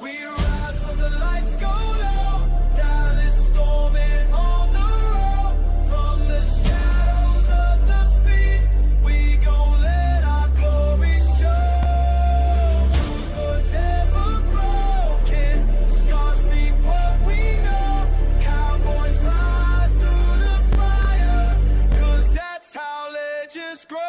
We rise when the lights go low. Dallas storming on the road. From the shadows of defeat, we gon' let our glory show. But never broken, scars speak what we know. Cowboys ride through the fire, 'cause that's how legends grow.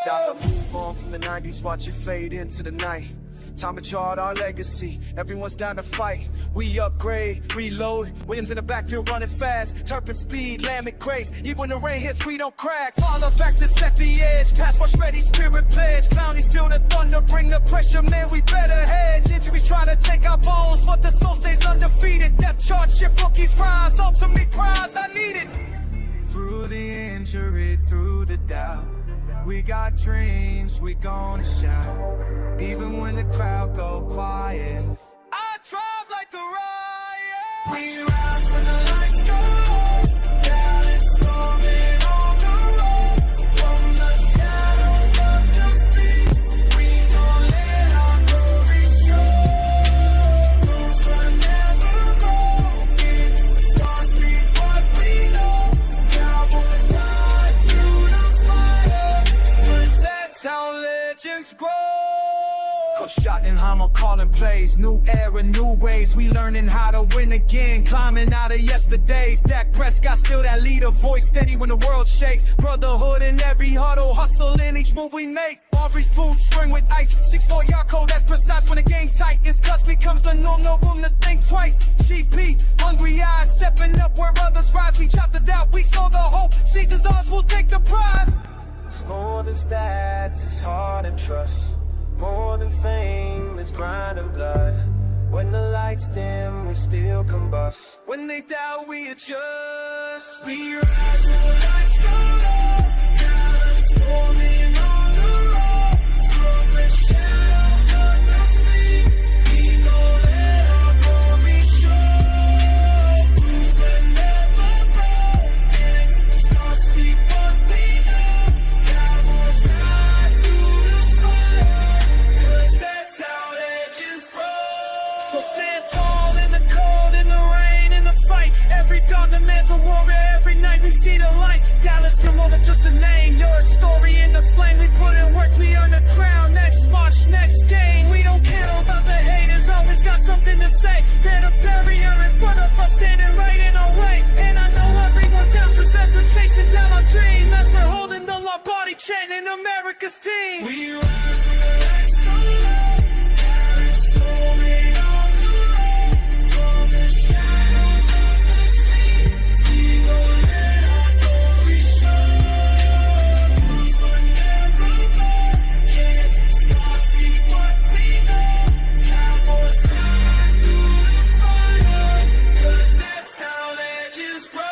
Gotta move on from the 90s, watch it fade into the night. Time to chart our legacy. Everyone's down to fight. We upgrade, reload. Williams in the backfield running fast. Turpin speed, Lamb and grace. Even when the rain hits, we don't crack. Follow back to set the edge. Pass rush ready, spirit pledge. Clowney still the thunder, bring the pressure, man. We better hedge. Injuries trying to take our bones, but the soul stays undefeated. Depth chart, shift rookies rise. Ultimate prize, I need it. Through the injury, through the doubt, we got dreams, we gonna shout. Even when the crowd go quiet, I drive like the riot. We rise when the lights go low. Dallas storming on the road. From the shadows of defeat, we gon' let our glory show. Rules were never broken. Stars speak what we know. Cowboys ride through the fire, 'cause that's how legends grow. Coach Schottenheimer calling plays, new era, new ways. We learning how to win again, climbing out of yesterday's. Dak Prescott still that leader, voice steady when the world shakes. Brotherhood in every huddle, hustle in each move we make. Aubrey's boots spring with ice, 6'4" yard code, that's precise. When the game tight, his clutch becomes the norm, no room to think twice. Sheepy, hungry eyes, stepping up where others rise. We chopped it out, we saw the hope. Season's ours, we'll take the prize. It's more than stats, it's heart and trust. More than fame, it's grind and blood. When the lights dim, we still combust. When they doubt, we adjust. We rise when the lights go low. Dallas storming on the road. From the shadows of defeat, we gon' let our glory show. Rules were never broken. Stars speak what we know. Cowboys ride through the fire, 'cause that's how legends grow. So stand tall in the cold, in the rain, in the fight. Every dawn demands a warrior, every night we see the light. Dallas, you're more than just a name, you're a story in the flame. We put in work, we earn the crown. Next march, next game. We don't care about the haters, always got something to say. They're the barrier in front of us, standing right in our way. And I know everyone doubts us as we're chasing down our dream, as we're holding the law body, chanting America's team. We rise when the lights go low. Dallas storming on the road. From the shadows of defeat, we gon' let our glory show. Rules were never broken. Scars speak what we know. Cowboys ride through the fire, 'cause that's how legends grow.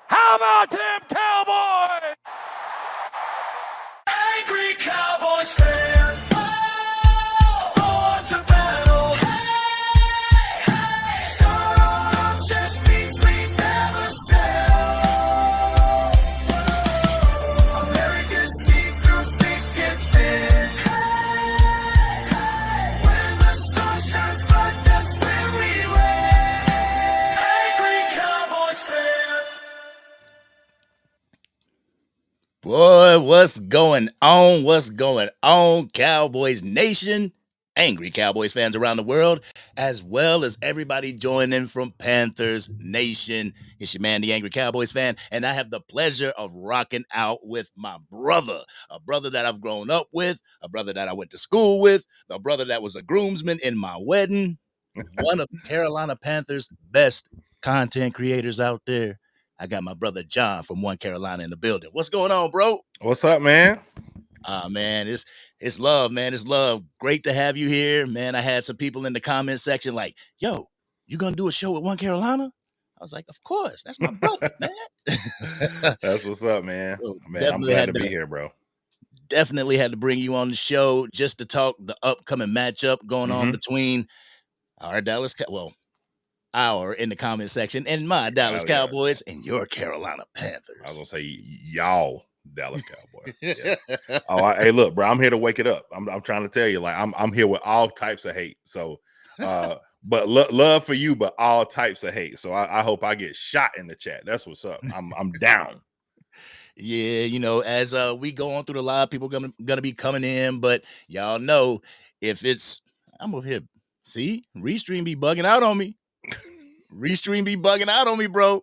How about them Cowboys? Angry Cowboys Fan. Oh, born to battle. Hey, hey. Start on our chest beats, we never sell. America's team through thick and thin. Hey, hey. When the sun shines bright, that's when we win. Angry Cowboys Fan. Boy, what's going on? What's going on, Cowboys Nation? Angry Cowboys fans around the world, as well as everybody joining from Panthers Nation. It's your man, the Angry Cowboys Fan, and I have the pleasure of rocking out with my brother, a brother that I've grown up with, a brother that I went to school with, the brother that was a groomsman in my wedding, one of Carolina Panthers' best content creators out there. I got my brother John from One Carolina in the building. What's going on, bro? What's up, man? Man, it's love, man. It's love. Great to have you here, man. I had some people in the comment section like, "Yo, you gonna do a show with One Carolina?" I was like, "Of course, that's my brother, man." That's what's up, man. So Man, I'm glad to be here, bro. definitely had to bring you on the show just to talk the upcoming matchup going on between our our in the comment section and my Dallas Oh, yeah. Cowboys and your Carolina Panthers. I was gonna say y'all Dallas Cowboys. Yeah. Hey, look, bro. I'm here to wake it up. I'm trying to tell you, like, I'm here with all types of hate. So, but love for you, but all types of hate. So I hope I get shot in the chat. That's what's up. I'm down. Yeah, you know, as we go on through the live, people gonna be coming in, but y'all know if it's I'm over here. See, Restream be bugging out on me. Restream be bugging out on me, bro.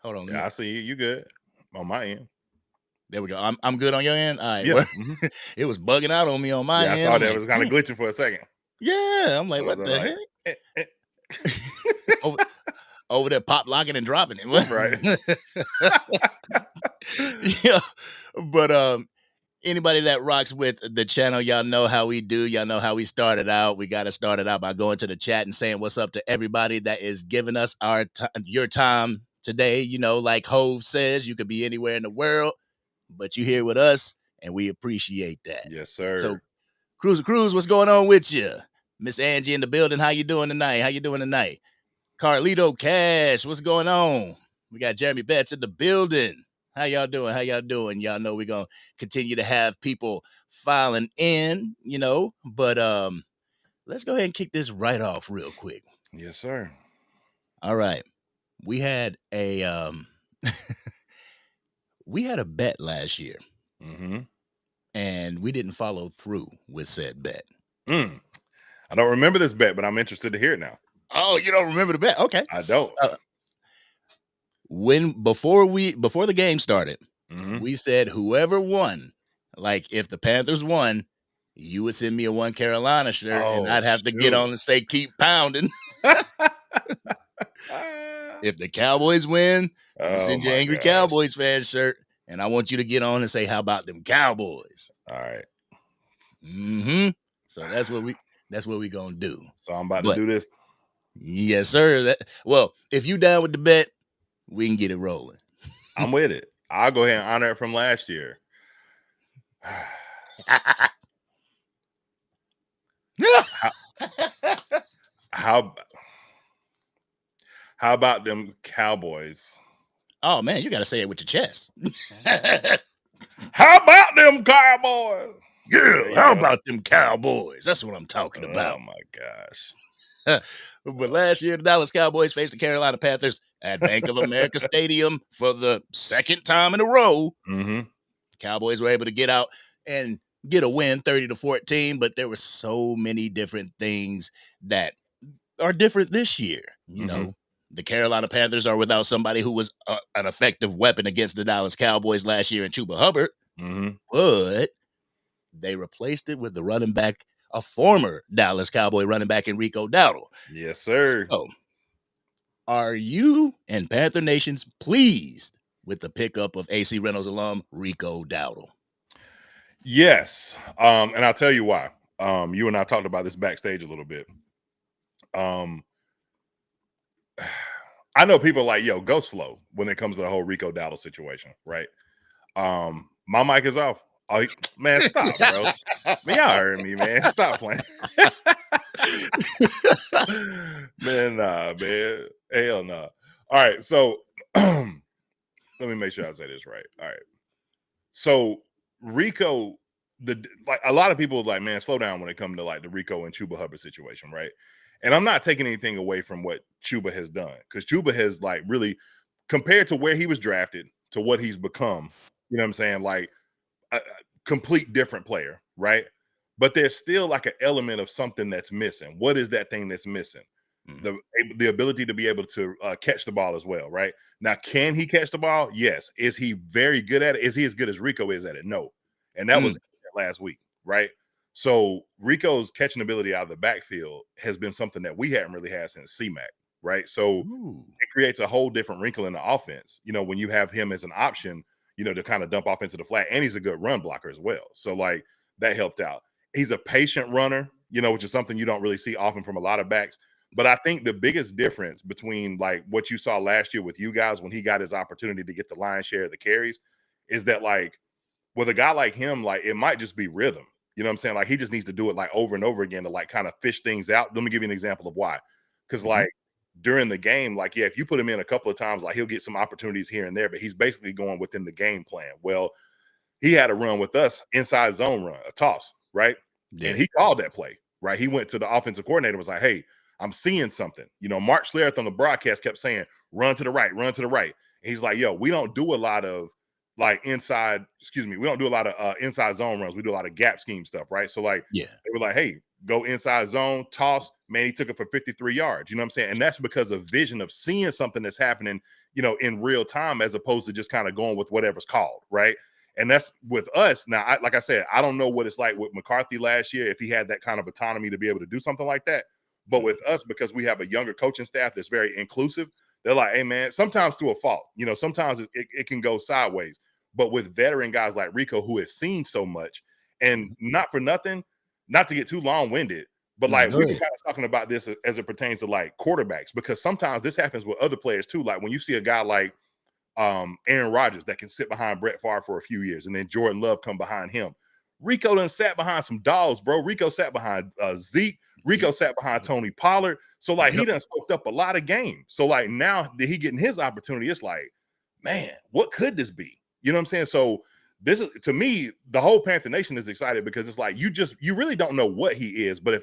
Hold on. Yeah, I see you. You good on my end? There we go. I'm good on your end. All right. Yeah. Well, it was bugging out on me on my Yeah, I end. saw I'm that. like, It was kind of "Dang." glitching for a second. Yeah, I'm like, So what I was the like, heck? Over there, pop locking and dropping it. Right. Yeah, but anybody that rocks with the channel, y'all know how we do. Y'all know how we started out. We got to start it out by going to the chat and saying what's up to everybody that is giving us your time today. You know, like Hove says, you could be anywhere in the world, but you here with us, and we appreciate that. Yes, sir. So, Cruz, what's going on with you? Miss Angie in the building. How you doing tonight? How you doing tonight? Carlito Cash, what's going on? We got Jeremy Betts in the building. How y'all doing? How y'all doing? Y'all know we're gonna continue to have people filing in, you know, but let's go ahead and kick this right off real quick. Yes, sir. All right. We had a we had a bet last year, and we didn't follow through with said bet. I don't remember this bet, but I'm interested to hear it now. Oh, you don't remember the bet? Okay. I don't. Before the game started, we said whoever won, like if the Panthers won, you would send me a One Carolina shirt, and I'd have to get on and say keep pounding. If the Cowboys win, I'll send you Angry Cowboys Fan shirt, and I want you to get on and say, how about them Cowboys? All right. So that's what we gonna do. So I'm about to do this. Yes, sir. Well, if you down with the bet, we can get it rolling. I'm with it. I'll go ahead and honor it from last year. How about them Cowboys? Oh man, you got to say it with your chest. How about them Cowboys? Yeah, how about them Cowboys? That's what I'm talking about. Oh my gosh. But last year, the Dallas Cowboys faced the Carolina Panthers at Bank of America Stadium for the second time in a row. Cowboys were able to get out and get a win 30-14, but there were so many different things that are different this year. You know, the Carolina Panthers are without somebody who was an effective weapon against the Dallas Cowboys last year in Chuba Hubbard, but they replaced it with the running back, a former Dallas Cowboy running back, Enrico Dowdle. Yes, sir. So, are you and Panther Nations pleased with the pickup of AC Reynolds alum Rico Dowdle? Yes. And I'll tell you why. You and I talked about this backstage a little bit. I know people are like, yo, go slow when it comes to the whole Rico Dowdle situation, right? My mic is off. Oh, man, stop, bro. Man, y'all heard me, man. Stop playing. Man, nah, man. Hell no. All right, so let me make sure I say this right. All right. So Rico, like a lot of people like, man, slow down when it comes to like the Rico and Chuba Hubbard situation, right? And I'm not taking anything away from what Chuba has done, because Chuba has like really, compared to where he was drafted to what he's become, you know what I'm saying? Like a complete different player, right? But there's still like an element of something that's missing. What is that thing that's missing? The ability to be able to catch the ball as well, right? Now, can he catch the ball? Yes. Is he very good at it? Is he as good as Rico is at it? No. And that was last week, right? So Rico's catching ability out of the backfield has been something that we hadn't really had since C-Mac, right? So Ooh. it creates a whole different wrinkle in the offense, when you have him as an option, to kind of dump off into the flat, and he's a good run blocker as well. So like that helped out. He's a patient runner, which is something you don't really see often from a lot of backs. But I think the biggest difference between like what you saw last year with you guys when he got his opportunity to get the lion's share of the carries is that like with a guy like him, like it might just be rhythm. You know what I'm saying? Like he just needs to do it like over and over again to like kind of fish things out. Let me give you an example of why. Because Mhm. like during the game, like, yeah, if you put him in a couple of times, like he'll get some opportunities here and there, but he's basically going within the game plan. Well, he had a run with us, inside zone run, a toss, right? And Yeah. he called that play, right? He went to the offensive coordinator, was like, hey, I'm seeing something. Mark Schlereth on the broadcast kept saying, run to the right, run to the right. And he's like, yo, we don't do a lot of like inside, we don't do a lot of inside zone runs. We do a lot of gap scheme stuff, right? So like Yeah. they were like, hey, go inside zone, toss. Man, he took it for 53 yards. You know what I'm saying? And that's because of vision of seeing something that's happening, in real time, as opposed to just kind of going with whatever's called, right? And that's with us. Now, like I said, I don't know what it's like with McCarthy last year, if he had that kind of autonomy to be able to do something like that. But with us, because we have a younger coaching staff that's very inclusive, they're like, hey, man, sometimes to a fault. Sometimes it can go sideways. But with veteran guys like Rico, who has seen so much, and not for nothing, not to get too long-winded, but No, like go we were ahead. kind of talking about this as it pertains to like quarterbacks, because sometimes this happens with other players too. Like when you see a guy like Aaron Rodgers that can sit behind Brett Favre for a few years, and then Jordan Love come behind him. Rico done sat behind some dogs, bro. Rico sat behind Zeke. Rico sat behind Tony Pollard. So like he Yep. done soaked up a lot of games. So like now that he getting his opportunity, it's like, man, what could this be? You know what I'm saying? So this is, to me, the whole Panther Nation is excited because it's like you really don't know what he is. But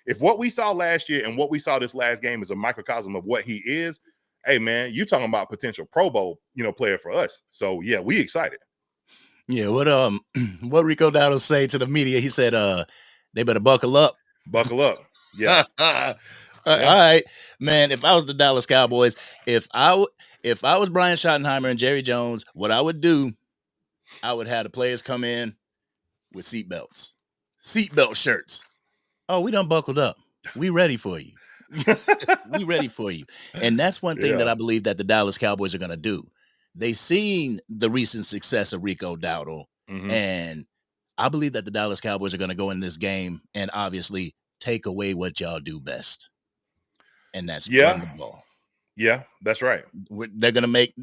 if what we saw last year and what we saw this last game is a microcosm of what he is, hey man, you talking about potential Pro Bowl, player for us. So yeah, we excited. Yeah. What what Rico Dowdle say to the media? He said, they better buckle up. Buckle up. Yeah. All Yeah. right, man. If I was the Dallas Cowboys, if I was Brian Schottenheimer and Jerry Jones, what I would do, I would have the players come in with seatbelt shirts. Oh, we done buckled up. We ready for you. We ready for you. And that's one thing that Yeah. I believe that the Dallas Cowboys are going to do. They seen the recent success of Rico Dowdle, Mhm. and I believe that the Dallas Cowboys are going to go in this game and obviously take away what y'all do best, and that's run Yeah. the ball. Yeah, that's right. They're gonna make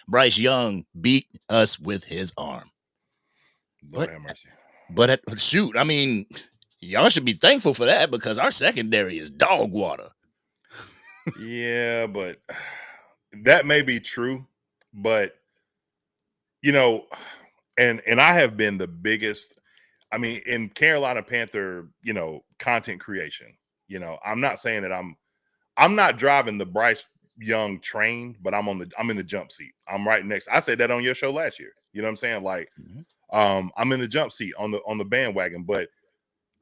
Bryce Young beat us with his arm. Lord But have mercy. shoot, I mean, y'all should be thankful for that because our secondary is dog water. Yeah, but that may be true, but and I have been the biggest, I mean, in Carolina Panther, content creation. I'm not saying that I'm not driving the Bryce Young train, but I'm in the jump seat. I'm right next. I said that on your show last year. You know what I'm saying? Like, Mhm. I'm in the jump seat on the bandwagon, but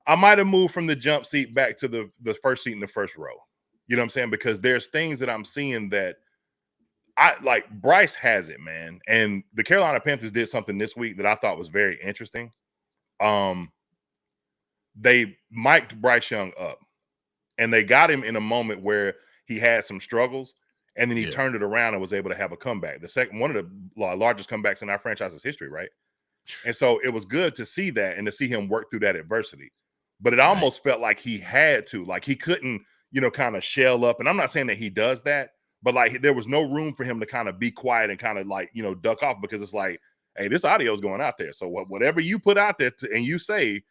I might have moved from the jump seat back to the first seat in the first row. You know what I'm saying? Because there's things that I'm seeing that I like. Bryce has it, man. And the Carolina Panthers did something this week that I thought was very interesting. Um, they mic'd Bryce Young up, and they got him in a moment where he had some struggles, and then he Yeah. turned it around and was able to have a comeback. The second one of the largest comebacks in our franchise's history, right? And so it was good to see that and to see him work through that adversity. But it Right. almost felt like he had to, like he couldn't, kind of shell up. And I'm not saying that he does that, but like there was no room for him to kind of be quiet and kind of like, duck off, because it's like, hey, this audio is going out there. So whatever you put out there and you say,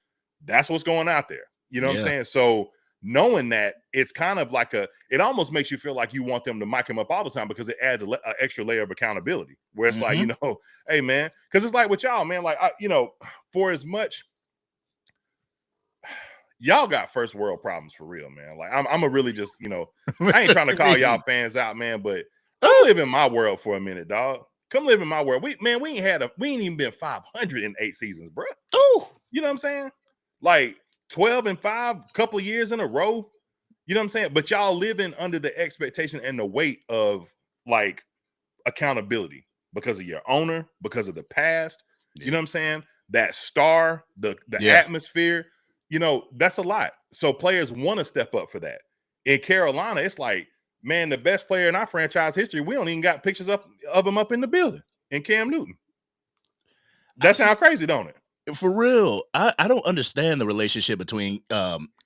that's what's going out there. You know what I'm Yeah. saying? So knowing that, it's kind of like it almost makes you feel like you want them to mic him up all the time, because it adds an extra layer of accountability where it's like, Mhm. hey man, because it's like with y'all, man, like, for as much y'all got first world problems for real, man. Like I'm a really just, I ain't trying to call y'all fans out, man, but come live in my world for a minute, dog. Come live in my world. We ain't even been 500 in 8 seasons, bro. Oh, You know what I'm saying? Like 12-5, couple of years in a row. You know what I'm saying? But y'all living under the expectation and the weight of like accountability because of your owner, because of the past. You know what I'm saying? That star, the yeah. atmosphere, that's a lot. So players want to step up for that. In Carolina, it's like, man, the best player in our franchise history, we don't even got pictures of him up in the building in Cam Newton. That sounds crazy, don't it? For real, I don't understand the relationship between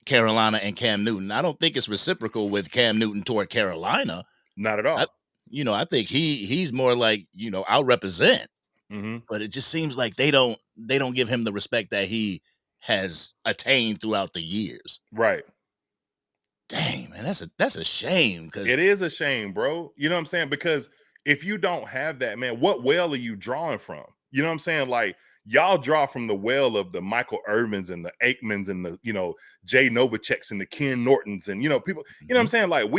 Carolina and Cam Newton. I don't think it's reciprocal with Cam Newton toward Carolina. Not at I, all. I think he's more like, I'll represent, Mm-hmm. but it just seems like they don't give him the respect that he has attained throughout the years. Right. Dang, man, that's a shame because It is a shame, bro. You know what I'm saying? Because if you don't have that, man, what well are you drawing from? You know what I'm saying? Like, y'all draw from the well of the Michael Irvins and the Aikmans and the, Jay Novaceks and the Ken Nortons and, people, you know what I'm saying? Like,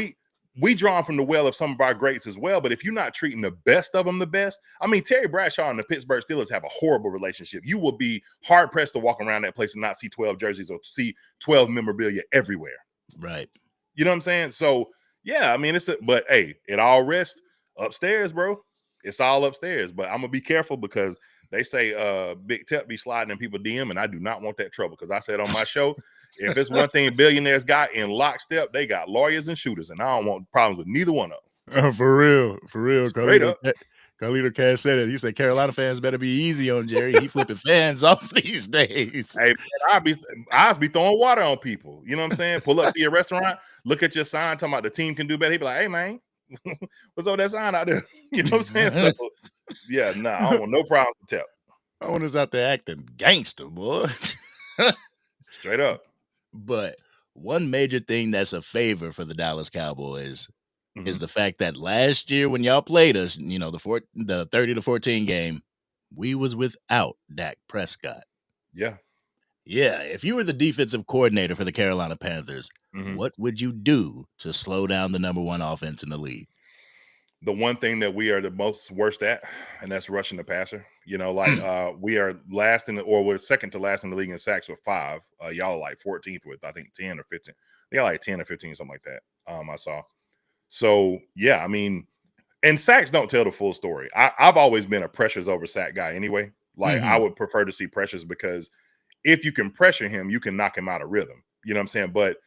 we draw from the well of some of our greats as well. But if you're not treating the best of them the best, I mean, Terry Bradshaw and the Pittsburgh Steelers have a horrible relationship. You will be hard pressed to walk around that place and not see 12 jerseys or see 12 memorabilia everywhere. right. You know what I'm saying? So, yeah, I mean, but hey, it all rests upstairs, bro. It's all upstairs. But I'm going to be careful because they say Big Tep be sliding in people DM, and I do not want that trouble because I said on my show, if it's one thing billionaires got in lockstep, they got lawyers and shooters, and I don't want problems with neither one of them. For real. Straight up. Carlito Cass said it. He said Carolina fans better be easy on Jerry. He flipping fans off these days. Hey, man, I'll be throwing water on people. You know what I'm saying? Pull up to your restaurant, look at your sign, talking about the team can do better. He be like, hey, man, what's up with that sign out there? You know what I'm saying? So, yeah, nah, I don't want no problems with Tep. I want us out there acting gangster, boy. Straight up. But one major thing that's a favor for the Dallas Cowboys is the fact that last year when y'all played us, the 30-14 game, we was without Dak Prescott. Yeah. Yeah, if you were the defensive coordinator for the Carolina Panthers, what would you do to slow down the number one offense in the league? The one thing that we are the most worst at, and that's rushing the passer. We are we're second to last in the league in sacks with 5. Y'all are like 14th with, I think, 10 or 15. They got like 10 or 15, something like that. I saw. So, yeah, I mean, and sacks don't tell the full story. I've always been a pressures over sack guy anyway. Like, I would prefer to see pressures because if you can pressure him, you can knock him out of rhythm. You know what I'm saying? But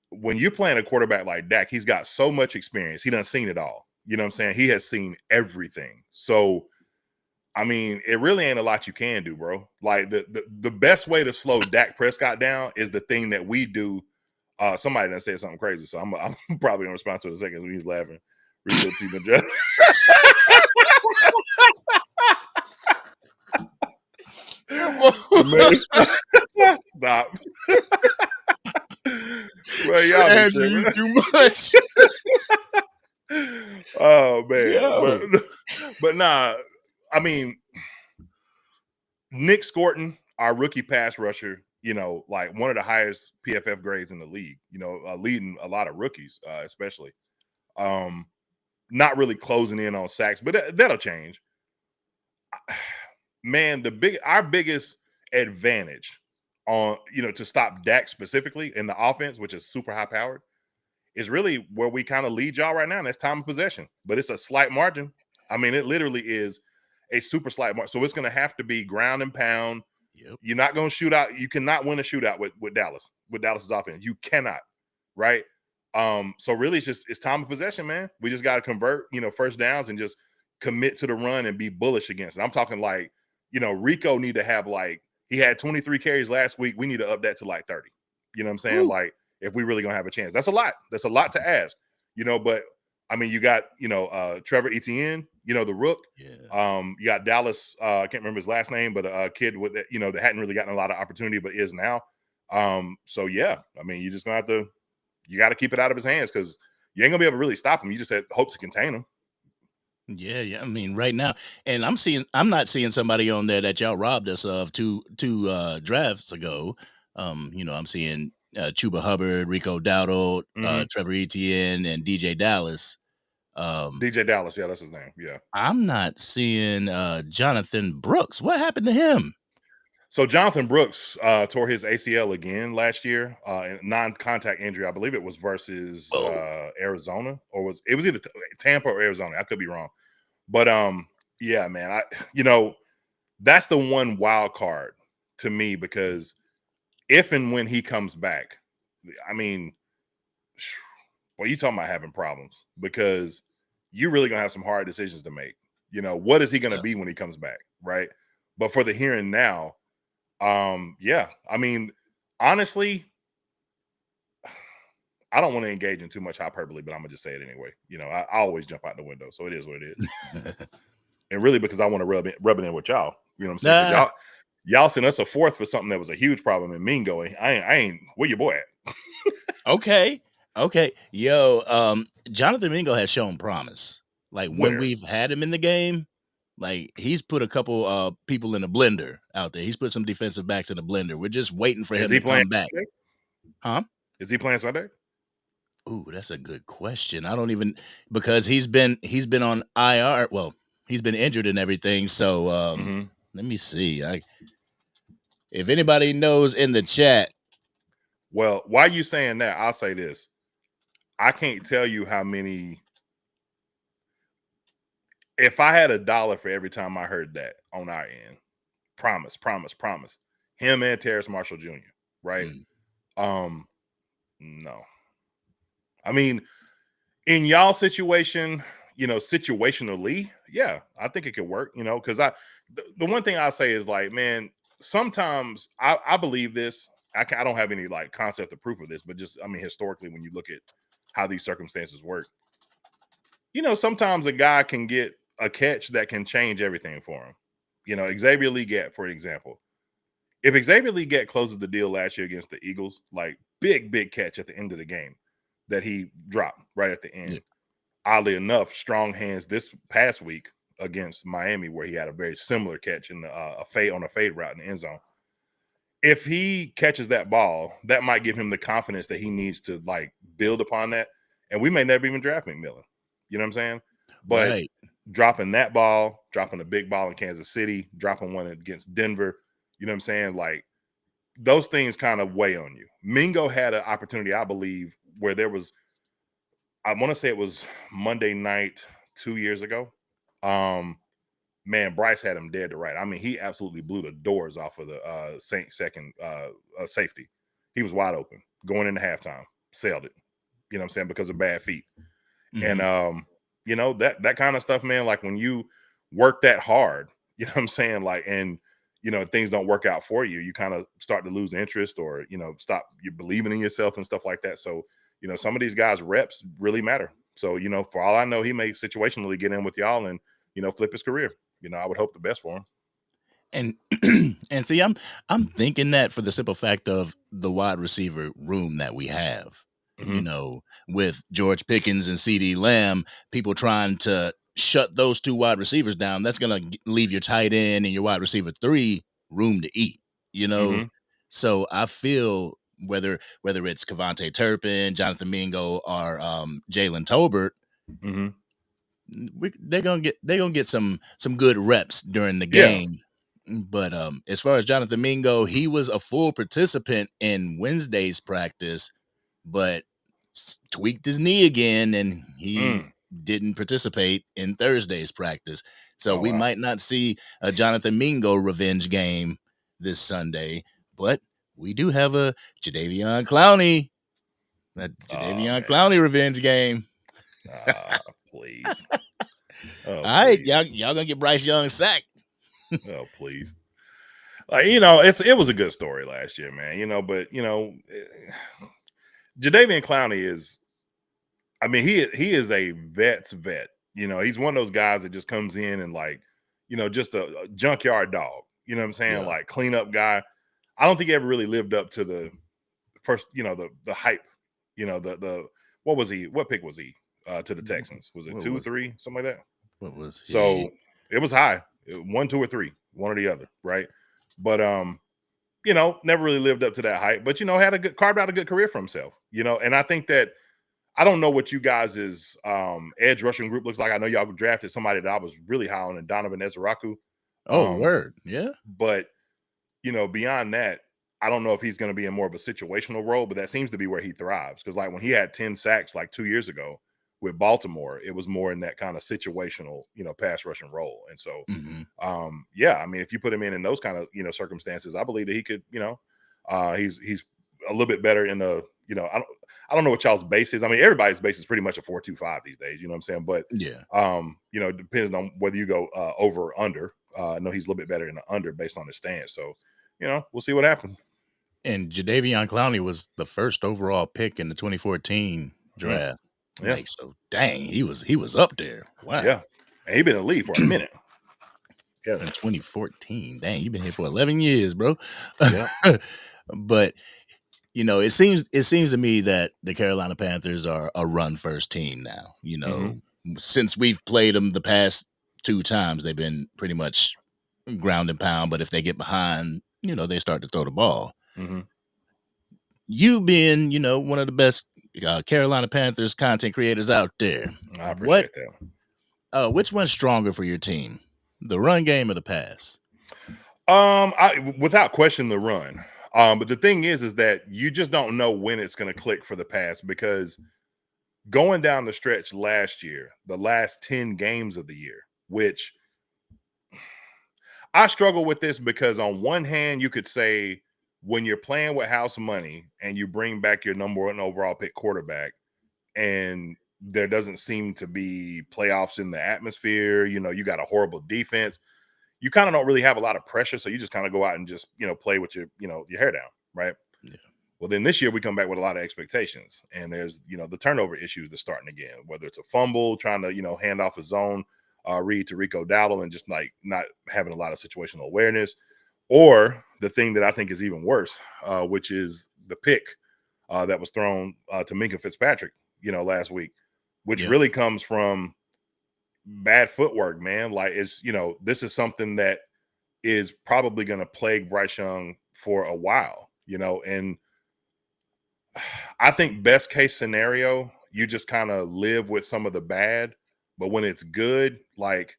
when you're playing a quarterback like Dak, he's got so much experience. He done seen it all. You know what I'm saying? He has seen everything. So, I mean, it really ain't a lot you can do, bro. Like, the best way to slow Dak Prescott down is the thing that we do. Somebody done said something crazy, so I'm probably gonna respond to it in a second when he's laughing. Stop. Well, y'all Andrew, you too much. Oh man, but nah. I mean, Nick Scorton, our rookie pass rusher, like one of the highest PFF grades in the league, leading a lot of rookies, especially. Not really closing in on sacks, but that'll change. Man, our biggest advantage on, to stop Dak specifically in the offense, which is super high powered, is really where we kind of lead y'all right now, and that's time of possession. But it's a slight margin. I mean, it literally is a super slight margin. So it's going to have to be ground and pound. Yep. You're not going to shoot out. You cannot win a shootout with Dallas, with Dallas's offense. You cannot, right? So really it's time of possession, man. We just got to convert, first downs and just commit to the run and be bullish against it. I'm talking like, Rico need to have he had 23 carries last week. We need to up that to like 30. You know what I'm saying? Ooh. Like, if we really going to have a chance. That's a lot. That's a lot to ask, but I mean, you got, Trevor Etienne, the rook. Yeah. You got Dallas, I can't remember his last name, but a kid with that, that hadn't really gotten a lot of opportunity, but is now. So yeah, I mean, you just gonna have to, you got to keep it out of his hands because you ain't gonna be able to really stop him. You just hope to contain him. Yeah. I mean, right now, and I'm not seeing somebody on there that y'all robbed us of two drafts ago. I'm seeing Chuba Hubbard, Rico Dowdle, Trevor Etienne, and DJ Dallas. DJ Dallas, yeah, that's his name. Yeah. I'm not seeing Jonathan Brooks. What happened to him? So Jonathan Brooks tore his ACL again last year, non-contact injury. I believe it was versus Arizona, or it was either Tampa or Arizona. I could be wrong, but yeah, man, that's the one wild card to me because if and when he comes back, I mean, well, you talking about having problems because you're really gonna have some hard decisions to make. What is he gonna be when he comes back, right? But for the here and now, yeah, I mean, honestly, I don't want to engage in too much hyperbole, but I'm gonna just say it anyway. I always jump out the window, so it is what it is. And really, because I want to rub it in with y'all. You know what I'm saying? 'Cause y'all sent us a fourth for something that was a huge problem in Mingo. And I ain't where your boy at? Okay. Yo, Jonathan Mingo has shown promise. Like when Where? we've had him in the game, like he's put a couple people in a blender out there. He's put some defensive backs in a blender. We're just waiting for him to come back. Sunday? Huh? Is he playing Sunday? Ooh, that's a good question. I don't even because he's been on IR. Well, he's been injured and everything. So let me see. If anybody knows in the chat. Well, why you saying that? I'll say this. I can't tell you how many. If I had $1 for every time I heard that on our end, promise. Him and Terrace Marshall Jr., right? No. I mean, in y'all situation, situationally, yeah, I think it could work, because the one thing I'll say is like, man, sometimes I believe this. I don't have any like concept of proof of this, but just, I mean, historically, when you look at how these circumstances work, sometimes a guy can get a catch that can change everything for him. Xavier Legette, for example. If Xavier Legette closes the deal last year against the Eagles, like big catch at the end of the game that he dropped right at the end. Yeah. Oddly enough, strong hands this past week against Miami, where he had a very similar catch in a fade route in the end zone. If he catches that ball, that might give him the confidence that he needs to like build upon that. And we may never even draft McMillan. You know what I'm saying? But right. Dropping that ball, dropping a big ball in Kansas City, dropping one against Denver, you know what I'm saying? Like those things kind of weigh on you. Mingo had an opportunity, I believe, where there was, I want to say it was Monday night 2 years ago. Man, Bryce had him dead to right. I mean, he absolutely blew the doors off of the Saints second safety. He was wide open going into halftime, sailed it. You know what I'm saying? Because of bad feet. Mm-hmm. And that kind of stuff, man, like when you work that hard, you know what I'm saying? Like, and things don't work out for you, you kind of start to lose interest or, stop you believing in yourself and stuff like that. So, some of these guys' reps really matter. So, for all I know, he may situationally get in with y'all and, flip his career. I would hope the best for him. And see, I'm thinking that for the simple fact of the wide receiver room that we have, mm-hmm. With George Pickens and CeeDee Lamb, people trying to shut those two wide receivers down, that's going to leave your tight end and your wide receiver 3 room to eat, Mm-hmm. So I feel whether it's Kevontae Turpin, Jonathan Mingo, or Jalen Tolbert, mm-hmm. They're gonna get some good reps during the game. Yeah. But as far as Jonathan Mingo, he was a full participant in Wednesday's practice, but tweaked his knee again, and he didn't participate in Thursday's practice. So we might not see a Jonathan Mingo revenge game this Sunday, but we do have a Jadeveon Clowney Clowney revenge game. Please. All right, y'all gonna get Bryce Young sacked. Oh, please. Like, it was a good story last year, man, but Jadeveon Clowney is, I mean, he is a vet's vet. He's one of those guys that just comes in and like, just a junkyard dog, you know what I'm saying? Yeah. Like cleanup guy. I don't think he ever really lived up to the first, the hype, the what was he? What pick was he to the Texans? Was it 2 or 3, something like that? What was he? So it was high, 1, 2, or 3, one or the other, right? But never really lived up to that hype. But had carved out a good career for himself, And I think that I don't know what you guys' edge rushing group looks like. I know y'all drafted somebody that I was really high on, and Donovan Ezeraku. Oh, word, yeah. But beyond that, I don't know if he's going to be in more of a situational role, but that seems to be where he thrives. Because like when he had 10 sacks like 2 years ago with Baltimore, it was more in that kind of situational, pass rushing role. And so, yeah, I mean, if you put him in those kind of, circumstances, I believe that he could, he's a little bit better in the, I don't know what y'all's base is. I mean, everybody's base is pretty much a 4.25 these days. You know what I'm saying? But Yeah. it depends on whether you go over or under. I know he's a little bit better in the under based on his stance. So, we'll see what happens. And Jadeveon Clowney was the first overall pick in the 2014 draft. Yeah. Like, so dang, he was up there. Wow. Yeah. And he's been in the league for a minute. Yeah. In 2014. Dang, you've been here for 11 years, bro. Yeah. But it seems to me that the Carolina Panthers are a run first team now. Since we've played them the past 2 times, they've been pretty much ground and pound. But if they get behind, they start to throw the ball. Mm-hmm. You being, one of the best Carolina Panthers content creators out there. I appreciate that. Which one's stronger for your team, the run game or the pass? Without question, the run. But the thing is that you just don't know when it's going to click for the pass, because going down the stretch last year, the last 10 games of the year, which I struggle with this, because on one hand, you could say when you're playing with house money and you bring back your number 1 overall pick quarterback, and there doesn't seem to be playoffs in the atmosphere, you got a horrible defense, you kind of don't really have a lot of pressure. So you just kind of go out and just, play with your hair down. Right. Yeah. Well, then this year we come back with a lot of expectations, and there's, the turnover issues that's starting again, whether it's a fumble, trying to, hand off a zone read to Rico Dowdle and just like not having a lot of situational awareness, or the thing that I think is even worse, which is the pick that was thrown to Minkah Fitzpatrick, last week, which really comes from bad footwork, man. Like, it's, this is something that is probably going to plague Bryce Young for a while, and I think best case scenario, you just kind of live with some of the bad, but when it's good, like,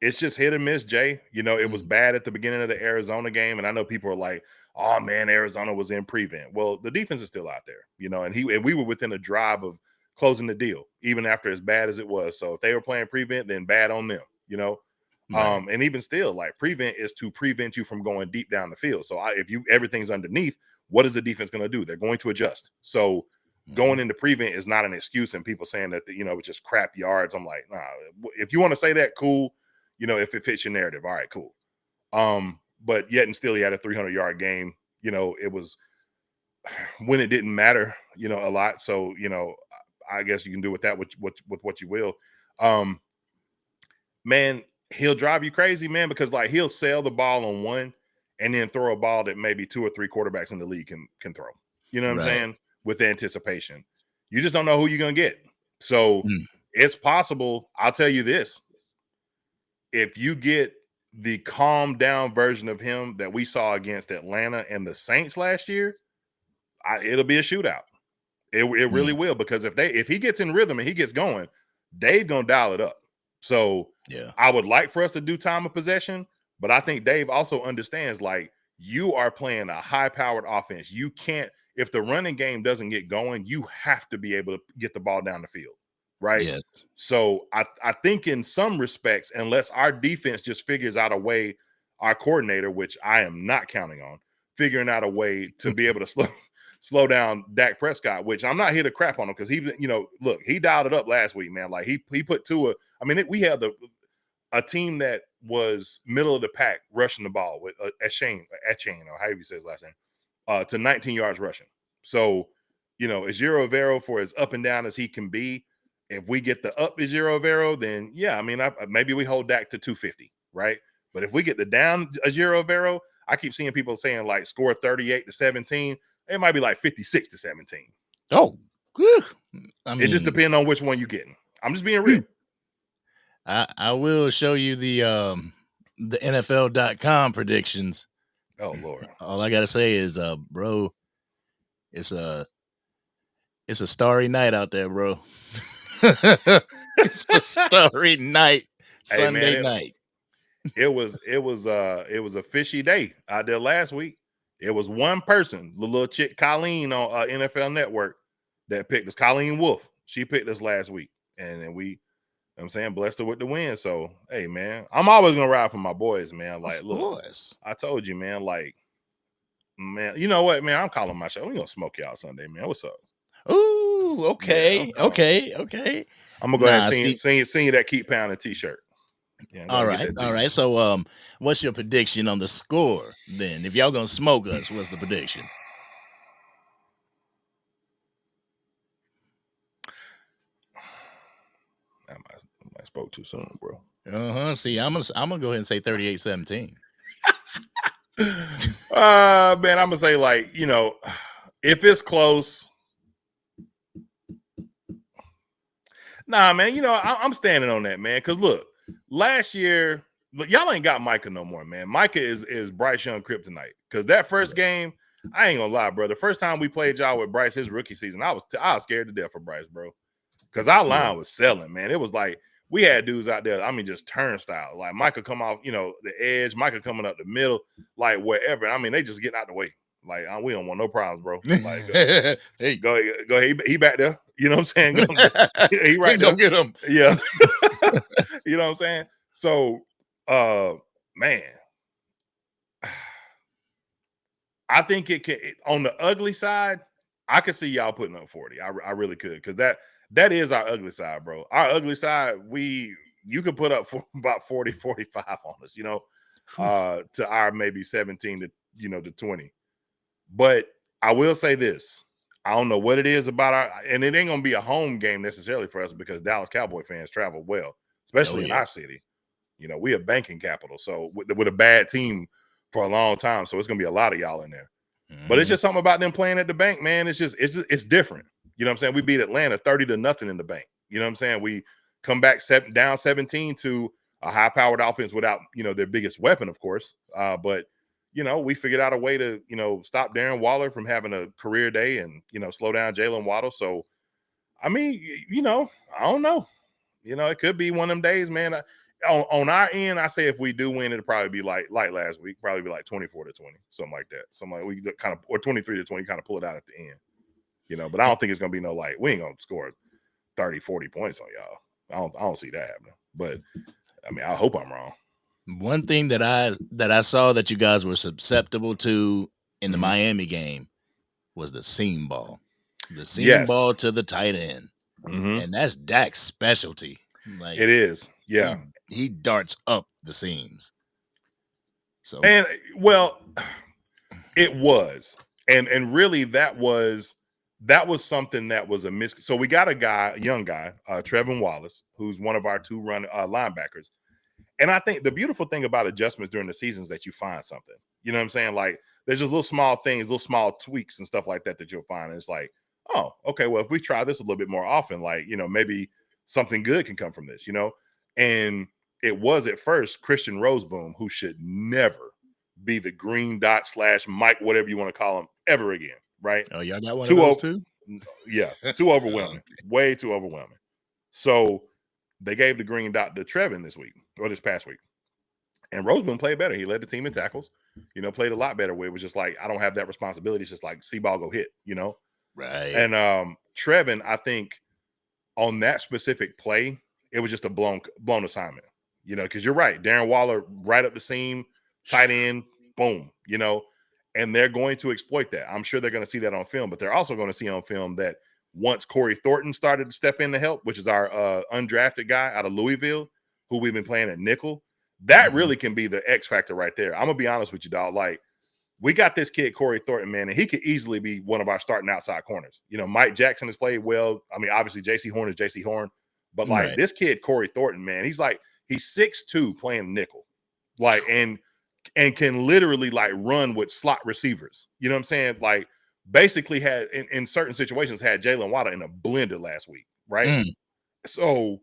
it's just hit or miss, Jay. It was bad at the beginning of the Arizona game, and I know people are like, oh man, Arizona was in prevent. Well, the defense is still out there, and we were within a drive of closing the deal, even after as bad as it was. So if they were playing prevent, then bad on them, Right. And even still, like, prevent is to prevent you from going deep down the field. So if everything's underneath, what is the defense going to do? They're going to adjust. So going into prevent is not an excuse. And people saying that, it's just crap yards. I'm like, nah, if you want to say that, cool. If it fits your narrative, all right, cool. But yet and still, he had a 300-yard game. It was when it didn't matter, a lot. So, I guess you can do with that with what you will. Man, he'll drive you crazy, man, because like he'll sail the ball on one and then throw a ball that maybe 2 or 3 quarterbacks in the league can throw. You know what I'm saying? With anticipation. You just don't know who you're gonna get. So it's possible. I'll tell you this. If you get the calm down version of him that we saw against Atlanta and the Saints last year, it'll be a shootout. It really will, because if he gets in rhythm and he gets going, Dave gonna dial it up. So I would like for us to do time of possession, but I think Dave also understands, like, you are playing a high-powered offense. You can't, if the running game doesn't get going, you have to be able to get the ball down the field, right? Yes. So I think in some respects, unless our defense just figures out a way, our coordinator, which I am not counting on, figuring out a way to be able to slow down Dak Prescott, which I'm not here to crap on him, because he, look, he dialed it up last week, man. Like he put Tua. I mean, we had a team that was middle of the pack rushing the ball with Etienne, or however you say his last name, to 19 yards rushing. So, Ejiro Evero, for as up and down as he can be, if we get the up Ejiro Evero, then yeah, I mean, maybe we hold Dak to 250, right? But if we get the down Ejiro Evero, I keep seeing people saying like score 38-17. It might be like 56-17. Oh, I mean, it just depends on which one you're getting. I'm just being real. I will show you the NFL.com predictions. Oh Lord. All I gotta say is, bro, it's a starry night out there, bro. It's a starry night, Sunday night. It was a fishy day out there last week. It was one person, the little chick Colleen on NFL Network, that picked us. Colleen Wolf. She picked us last week, and then we, I'm saying, blessed her with the win. So hey, man, I'm always gonna ride for my boys, man. Like, look, I told you, man. Like, Man, you know what, man? I'm calling my show. We gonna smoke y'all Sunday, man. What's up? Ooh, Yeah, okay, I'm calling. okay. I'm gonna go ahead Nah, and see, sing you that Keep Pounding t-shirt. Yeah, I'm all gonna get right, that to all you. right. So, what's your prediction on the score then? If y'all gonna smoke us, what's the prediction? I might spoke too soon, bro. See, I'm gonna go ahead and say 38-17. Man, I'm gonna say, like, if it's close, nah, man. I'm standing on that, man. Cause look, last year, y'all ain't got Micah no more, man. Micah is Bryce Young kryptonite. Cause that first game, I ain't gonna lie, bro. The first time we played y'all with Bryce his rookie season, I was scared to death for Bryce, bro. Cause our Yeah. line was selling, man. It was like we had dudes out there. I mean, just turnstile. Like Micah come off, the edge. Micah coming up the middle, like wherever. I mean, they just getting out the way. Like we don't want no problems, bro. Like Hey, go ahead. He back there. You know what I'm saying? He right go there. get him. Yeah. You know what I'm saying? So, man, I think on the ugly side, I could see y'all putting up 40. I really could, because that is our ugly side, bro. Our ugly side, you could put up for about 40, 45 on us, to our maybe 17 to 20. But I will say this. I don't know what it is about and it ain't gonna be a home game necessarily for us, because Dallas Cowboy fans travel well, especially in yeah. our city. We a banking capital, so with a bad team for a long time, so it's gonna be a lot of y'all in there. But it's Mhm. just something about them playing at the bank, man. It's different. You know what I'm saying? We beat Atlanta 30-0 in the bank. You know what I'm saying? We come back down 17 to a high-powered offense without, their biggest weapon, of course. But we figured out a way to, stop Darren Waller from having a career day and, slow down Jalen Waddle. So, I mean, I don't know. It could be one of them days, man. On our end, I say if we do win, it'll probably be like last week, probably be like 24-20, something like that. Something like we kind of, or 23-20, kind of pull it out at the end. But I don't think it's gonna be no, like, we ain't gonna score 30, 40 points on y'all. I don't see that happening. But I mean, I hope I'm wrong. One thing that I saw that you guys were susceptible to in the Mhm. Miami game was the seam ball. The seam Yes. ball to the tight end. Mhm. And that's Dak's specialty. Like, It is. Yeah. he darts up the seams. So, And well, it was. And really that was something that was a miss. So we got a young guy, Trevin Wallace, who's one of our two linebackers. And I think the beautiful thing about adjustments during the season is that you find something. You know what I'm saying? Like, there's just little small things, little small tweaks and stuff like that you'll find. And it's like, oh, okay, well, if we try this a little bit more often, like, maybe something good can come from this, And it was at first Christian Roseboom, who should never be the green dot / Mike, whatever you want to call him, ever again, right? oh, y'all got one of those too? Yeah, too overwhelming. Way too overwhelming. So they gave the green dot to Trevin this past week. And Roseboom played better. He led the team in tackles, played a lot better, where it was just like, I don't have that responsibility. It's just like, see ball, go hit, Right. And Trevin, I think on that specific play, it was just a blown assignment, because you're right. Darren Waller right up the seam, tight end, boom, and they're going to exploit that. I'm sure they're going to see that on film, but they're also going to see on film that once Corey Thornton started to step in to help, which is our undrafted guy out of Louisville, who we've been playing at nickel, that really can be the X factor right there. I'm going to be honest with you, dog. Like, we got this kid, Corey Thornton, man, and he could easily be one of our starting outside corners. Mike Jackson has played well. I mean, obviously, J.C. Horn is J.C. Horn. But, like, Right. this kid, Corey Thornton, man, he's 6'2", playing nickel. Like, and can literally, like, run with slot receivers. You know what I'm saying? Like, basically had, in certain situations, had Jalen Waddle in a blender last week, right? So,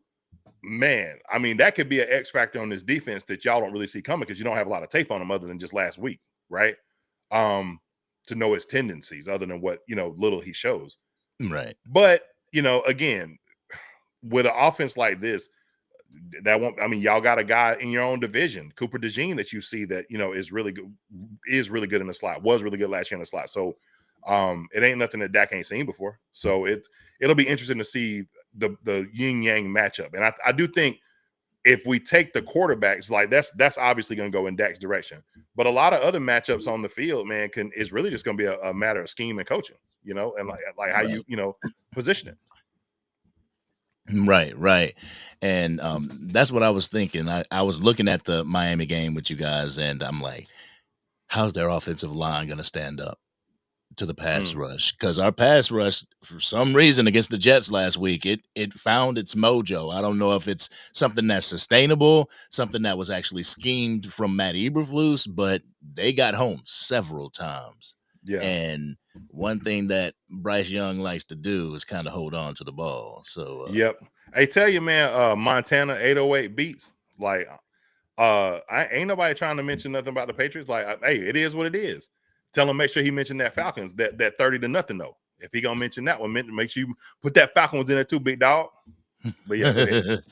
man, I mean, that could be an X factor on this defense that y'all don't really see coming, because you don't have a lot of tape on him other than just last week, right? To know his tendencies other than what, little he shows. Right. But, again, with an offense like this, that won't, I mean, y'all got a guy in your own division, Cooper DeJean, that you see that, is really good in the slot, was really good last year in the slot. So it ain't nothing that Dak ain't seen before. So it'll be interesting to see the yin yang matchup. And I do think if we take the quarterbacks, like that's obviously going to go in Dak's direction. But a lot of other matchups on the field, man, is really just going to be a matter of scheme and coaching, and like how Right. you position it. Right. And that's what I was thinking. I was looking at the Miami game with you guys, and I'm like, how's their offensive line going to stand up to the pass Mm, rush? Because our pass rush, for some reason, against the Jets last week, it found its mojo. I don't know if it's something that's sustainable, something that was actually schemed from Matt Eberflus, but they got home several times. yeah. And one thing that Bryce Young likes to do is kind of hold on to the ball. So Yep. I tell you, man, Montana 808 beats. Like, I ain't nobody trying to mention nothing about the Patriots. Like, hey, it is what it is. Tell him make sure he mentioned that Falcons, that 30-0 though. If he gonna mention that one, make sure you put that Falcons in there too, big dog. But yeah, go ahead.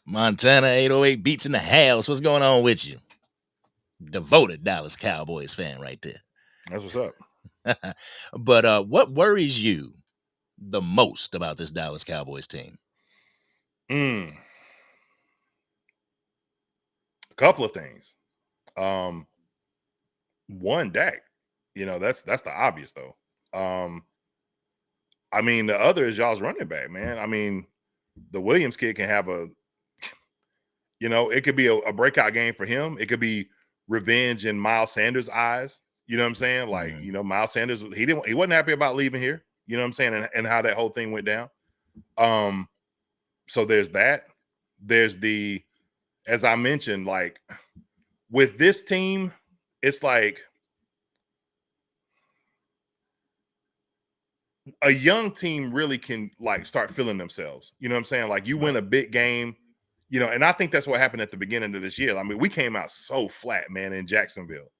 Montana 808 beats in the house. What's going on with you? Devoted Dallas Cowboys fan right there. That's what's up. But what worries you the most about this Dallas Cowboys team? A couple of things. One, Dak. That's the obvious though. I mean, the other is y'all's running back, man. I mean, the Williams kid can have it could be a breakout game for him. It could be revenge in Miles Sanders' eyes. You know what I'm saying? Like, Miles Sanders, he wasn't happy about leaving here. You know what I'm saying? And how that whole thing went down. So there's that. There's as I mentioned, like with this team, it's like a young team really can like start feeling themselves. You know what I'm saying? Like you win a big game, and I think that's what happened at the beginning of this year. I mean, we came out so flat, man, in Jacksonville.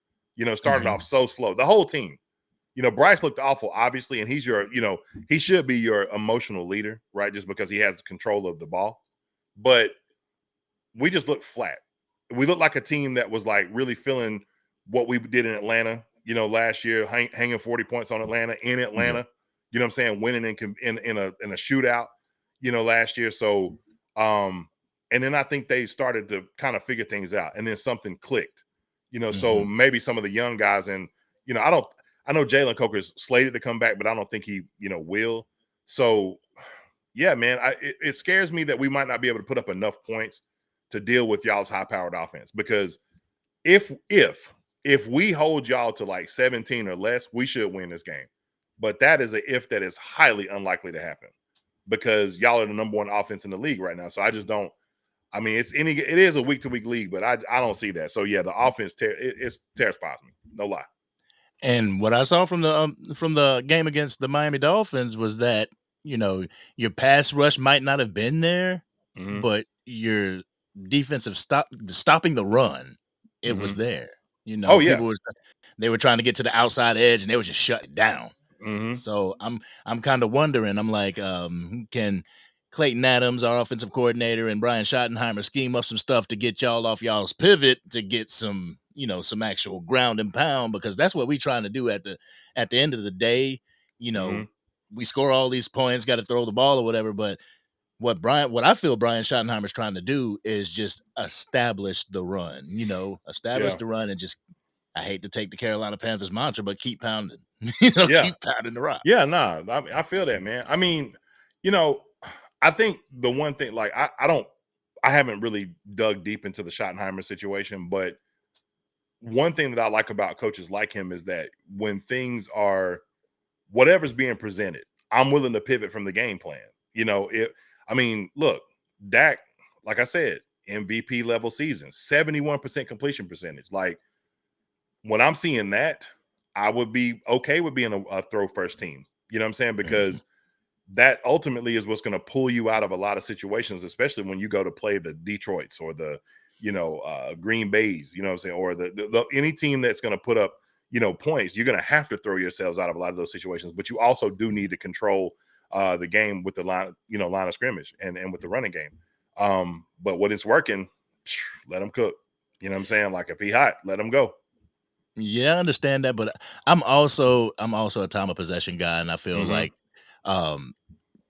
Started off so slow. The whole team. Bryce looked awful, obviously, and he's he should be your emotional leader, right? Just because he has control of the ball. But we just looked flat. We looked like a team that was like really feeling what we did in Atlanta, last year, hanging 40 points on Atlanta in Atlanta. You know what I'm saying? Winning in a shootout, last year. So, and then I think they started to kind of figure things out, and then something clicked. So maybe some of the young guys, and I know Jalen Coker's slated to come back, but I don't think he, will. So, yeah, man, it scares me that we might not be able to put up enough points to deal with y'all's high-powered offense. Because if we hold y'all to like 17 or less, we should win this game. But that is a if that is highly unlikely to happen because y'all are the number one offense in the league right now. So I just don't. I mean, it is a week-to-week league, but I don't see that. So yeah, the offense it terrifies me. No lie. And what I saw from the game against the Miami Dolphins was that your pass rush might not have been there, but your defensive stopping the run, it was there. Oh yeah. People they were trying to get to the outside edge and they would just shut it down. So I'm kind of wondering. I'm like, can Clayton Adams, our offensive coordinator, and Brian Schottenheimer scheme up some stuff to get y'all off y'all's pivot to get some actual ground and pound, because that's what we're trying to do at the end of the day. We score all these points, got to throw the ball or whatever, but what I feel Brian Schottenheimer's trying to do is just establish the run, the run and just, I hate to take the Carolina Panthers mantra, but keep pounding, keep pounding the rock. Yeah, nah, I feel that, man. I mean, I think the one thing, like, I haven't really dug deep into the Schottenheimer situation, but one thing that I like about coaches like him is that when things are whatever's being presented, I'm willing to pivot from the game plan. Look, Dak, like I said, MVP level season, 71% completion percentage. Like, when I'm seeing that, I would be okay with being a throw first team. You know what I'm saying? Because that ultimately is what's going to pull you out of a lot of situations, especially when you go to play the Detroits or the, Green Bays, you know what I'm saying? Or the any team that's going to put up, points, you're going to have to throw yourselves out of a lot of those situations. But you also do need to control the game with the line of scrimmage and with the running game. But when it's working, let him cook. You know what I'm saying? Like, if he hot, let him go. Yeah, I understand that, but I'm also a time of possession guy, and I feel like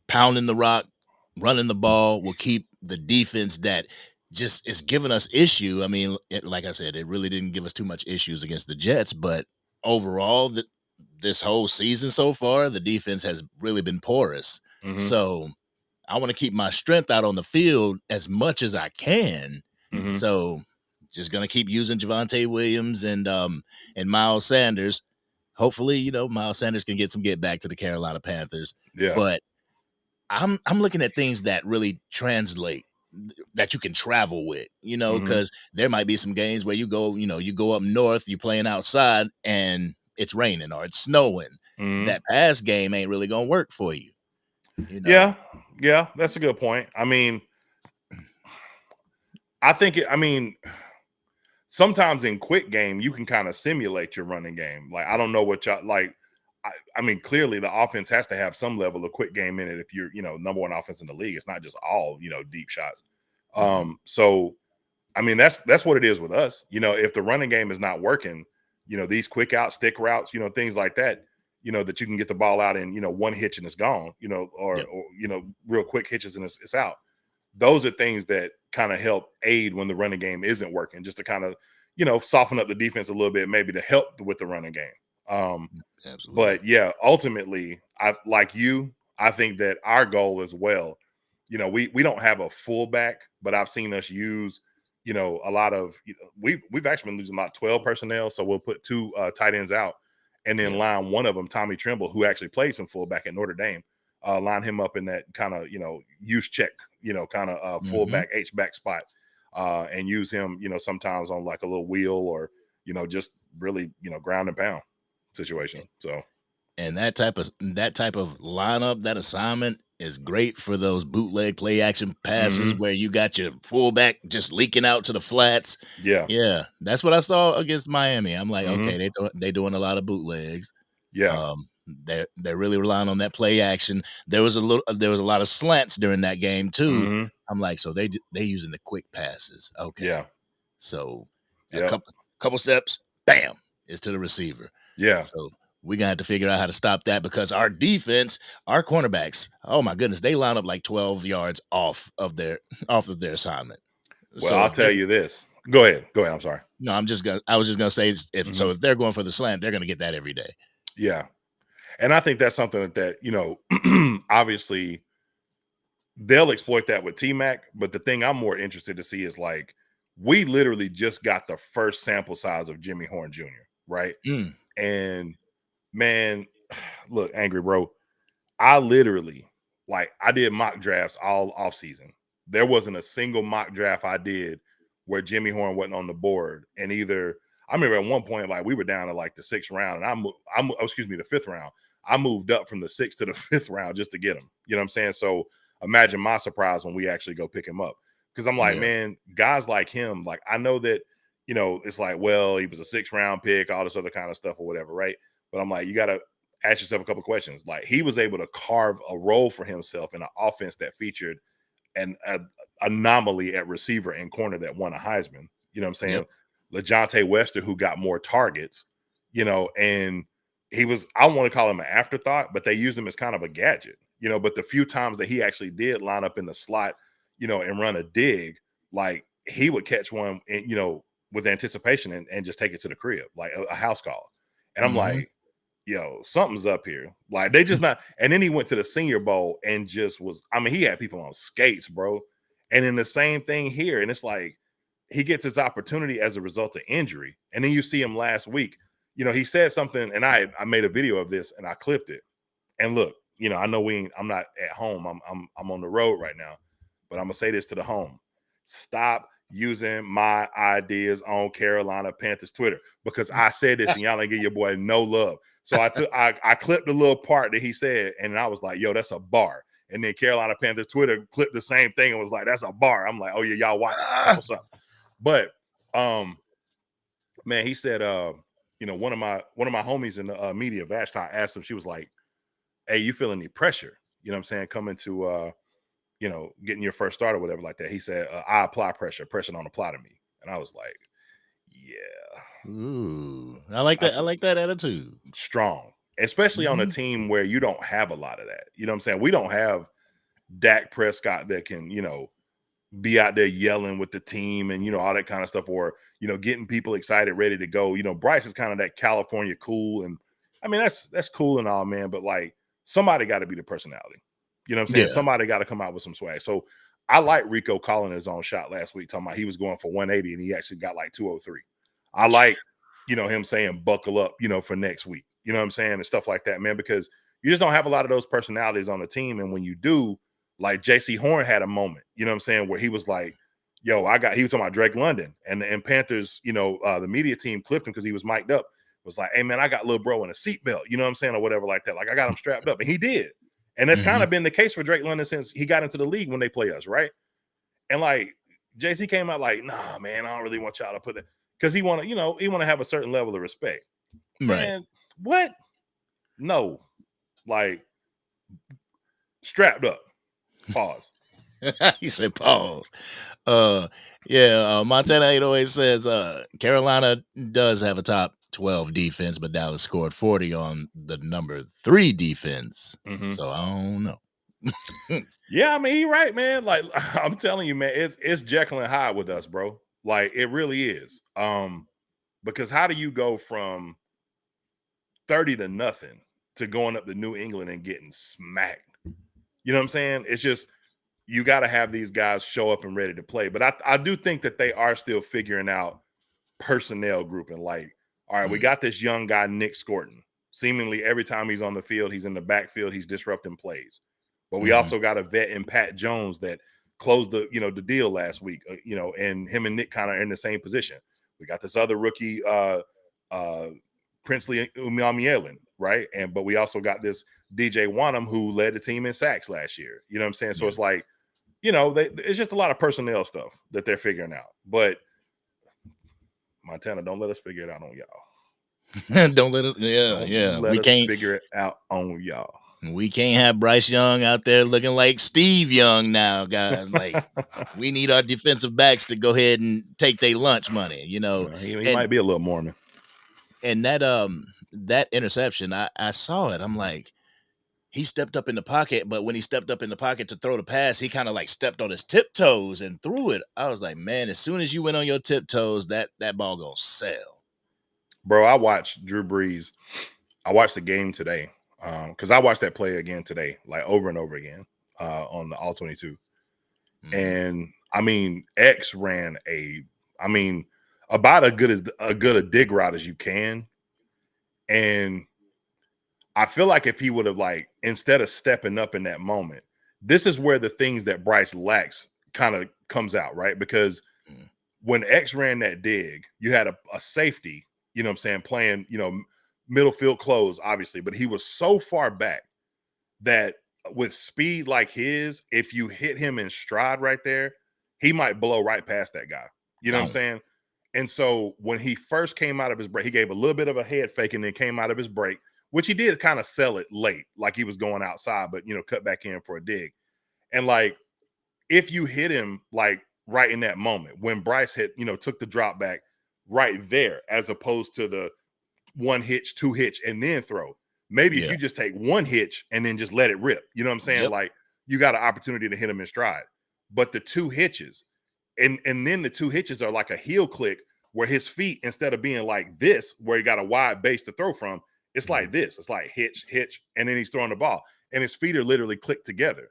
pounding the rock, running the ball will keep the defense that just it's giving us issue. I mean, like I said, it really didn't give us too much issues against the Jets, but overall, this whole season so far, the defense has really been porous. Mm-hmm. So I want to keep my strength out on the field as much as I can. Mm-hmm. So just gonna keep using Javonte Williams and Miles Sanders. Hopefully, Miles Sanders can get some get back to the Carolina Panthers. Yeah. But I'm looking at things that really translate, that you can travel with, Mm-hmm. because there might be some games where you go up north, you playing outside and it's raining or it's snowing. Mm-hmm. That pass game ain't really gonna work for you. Yeah, that's a good point. I mean, sometimes in quick game, you can kind of simulate your running game. Like, I don't know what y'all like. I mean, clearly the offense has to have some level of quick game in it. If you're, number one offense in the league, it's not just all, deep shots. So, I mean, that's what it is with us. If the running game is not working, these quick out stick routes, things like that, that you can get the ball out in, one hitch and it's gone, or real quick hitches and it's out. Those are things that kind of help aid when the running game isn't working, just to kind of, soften up the defense a little bit, maybe to help with the running game. Absolutely. But yeah, ultimately, I think that our goal as well, we don't have a fullback, but I've seen us use, a lot of, we've actually been losing about 12 personnel. So we'll put two tight ends out and then line one of them, Tommy Tremble, who actually plays some fullback at Notre Dame, line him up in that kind of, use check, kind of fullback H-back spot, and use him, sometimes on like a little wheel or, just really, ground and pound situation. So, and that type of lineup, that assignment is great for those bootleg play action passes where you got your fullback just leaking out to the flats. Yeah, that's what I saw against Miami. I'm like, okay, they doing a lot of bootlegs. Yeah, they're really relying on that play action. There was a lot of slants during that game too. I'm like, so they using the quick passes. Okay, yeah, so a yeah, couple steps, bam, it's to the receiver. Yeah. So we're gonna have to figure out how to stop that, because our defense, our cornerbacks, oh my goodness, they line up like 12 yards off of their assignment. Well, So I'll tell you this. Go ahead. I'm sorry. No, I was just gonna say, if they're going for the slant, they're gonna get that every day. Yeah. And I think that's something that, obviously they'll exploit that with T-Mac. But the thing I'm more interested to see is, like, we literally just got the first sample size of Jimmy Horn Jr., right? And man, look, Angry Bro, I literally, like, I did mock drafts all off season. There wasn't a single mock draft I did where Jimmy Horn wasn't on the board. And I remember at one point, like, we were down to like the 6th round, and the 5th round. I moved up from the 6th to the 5th round just to get him. You know what I'm saying? So imagine my surprise when we actually go pick him up. Because I'm like, man, guys like him, like, I know that, it's like, well, he was a 6th round pick, all this other kind of stuff or whatever, right? But I'm like, you got to ask yourself a couple questions. Like, he was able to carve a role for himself in an offense that featured an anomaly at receiver and corner that won a Heisman. You know what I'm saying? LeJontay Wester, who got more targets, and he was, I don't want to call him an afterthought, but they used him as kind of a gadget, but the few times that he actually did line up in the slot, and run a dig, like, he would catch one, and, with anticipation and just take it to the crib, like a house call. And I'm like, yo, something's up here. Like, they just not. And then he went to the Senior Bowl and just was, I mean, he had people on skates, bro. And then the same thing here. And it's like, he gets his opportunity as a result of injury. And then you see him last week. He said something, and I made a video of this and I clipped it. And look, I know I'm not at home. I'm on the road right now, but I'm gonna say this to the home. Stop using my ideas on Carolina Panthers Twitter, because I said this and y'all ain't give your boy no love. So I clipped the little part that he said, and I was like, yo, that's a bar. And then Carolina Panthers Twitter clipped the same thing and was like, that's a bar. I'm like, oh yeah, y'all watch. That's what's up. But man, he said, one of my homies in the media, Vashti, asked him, she was like, hey, you feel any pressure? You know what I'm saying? Coming to getting your first start or whatever like that. He said, I apply pressure don't apply to me. And I was like, yeah. Ooh, I like that. I like that attitude. Strong, especially on a team where you don't have a lot of that. You know what I'm saying? We don't have Dak Prescott that can, be out there yelling with the team and, all that kind of stuff, or, getting people excited, ready to go. Bryce is kind of that California cool. And I mean, that's cool and all, man. But like, somebody got to be the personality. You know what I'm saying? Yeah. Somebody got to come out with some swag. So I like Rico calling his own shot last week, talking about he was going for 180 and he actually got like 203. I like, him saying buckle up, for next week. You know what I'm saying? And stuff like that, man, because you just don't have a lot of those personalities on the team. And when you do, like JC Horn had a moment, you know what I'm saying, where he was like, yo, he was talking about Drake London and Panthers, the media team clipped him because he was mic'd up. Was like, hey, man, I got little bro in a seatbelt, you know what I'm saying, or whatever like that. Like, I got him strapped up. And he did. And that's kind of been the case for Drake London since he got into the league when they play us, right? And like, JC came out like, nah, man, I don't really want y'all to put it. Because he want to, he want to have a certain level of respect. Right. Man, what? No. Like, strapped up. Pause. He said pause. Montana 808 says Carolina does have a top 12 defense, but Dallas scored 40 on the number 3 defense. So I don't know. Yeah, I mean, he right, man. Like, I'm telling you, man, it's Jekyll and Hyde with us, bro. Like, it really is. Because how do you go from 30-0 to going up to New England and getting smacked? You know what I'm saying? It's just, you got to have these guys show up and ready to play. But I do think that they are still figuring out personnel grouping. Like, all right, we got this young guy, Nick Scorton. Seemingly every time he's on the field, he's in the backfield, he's disrupting plays. But we also got a vet in Pat Jones that closed the deal last week, and him and Nick kind of are in the same position. We got this other rookie, Princely Umiamielen, right? But we also got this DJ Wanham who led the team in sacks last year. You know what I'm saying? So it's like, it's just a lot of personnel stuff that they're figuring out. But Montana, don't let us figure it out on y'all. Don't let us. We can't figure it out on y'all. We can't have Bryce Young out there looking like Steve Young now, guys. Like, we need our defensive backs to go ahead and take their lunch money. He might be a little Mormon. And that interception, I saw it. I'm like, he stepped up in the pocket, but when he stepped up in the pocket to throw the pass, he kind of like stepped on his tiptoes and threw it. I was like, man, as soon as you went on your tiptoes, that ball gonna sell. Bro, I watched Drew Brees. I watched the game today because I watched that play again today, like over and over again on the All 22. And I mean, X ran about a good a dig route as you can. And I feel like if he would have, like, instead of stepping up in that moment, this is where the things that Bryce lacks kind of comes out, right? Because when X ran that dig, you had a safety, you know what I'm saying, playing, middle field close, obviously, but he was so far back that with speed like his, if you hit him in stride right there, he might blow right past that guy. You know what I'm saying? And so when he first came out of his break, he gave a little bit of a head fake and then came out of his break, which he did kind of sell it late, like he was going outside, but, cut back in for a dig. And like, if you hit him like right in that moment, when Bryce hit, took the drop back right there, as opposed to the one hitch, two hitch, and then throw. Maybe if you just take one hitch and then just let it rip, you know what I'm saying? Yep. Like, you got an opportunity to hit him in stride. But the two hitches, and then the two hitches are like a heel click where his feet, instead of being like this, where he got a wide base to throw from, it's like this. It's like hitch, and then he's throwing the ball. And his feet are literally clicked together.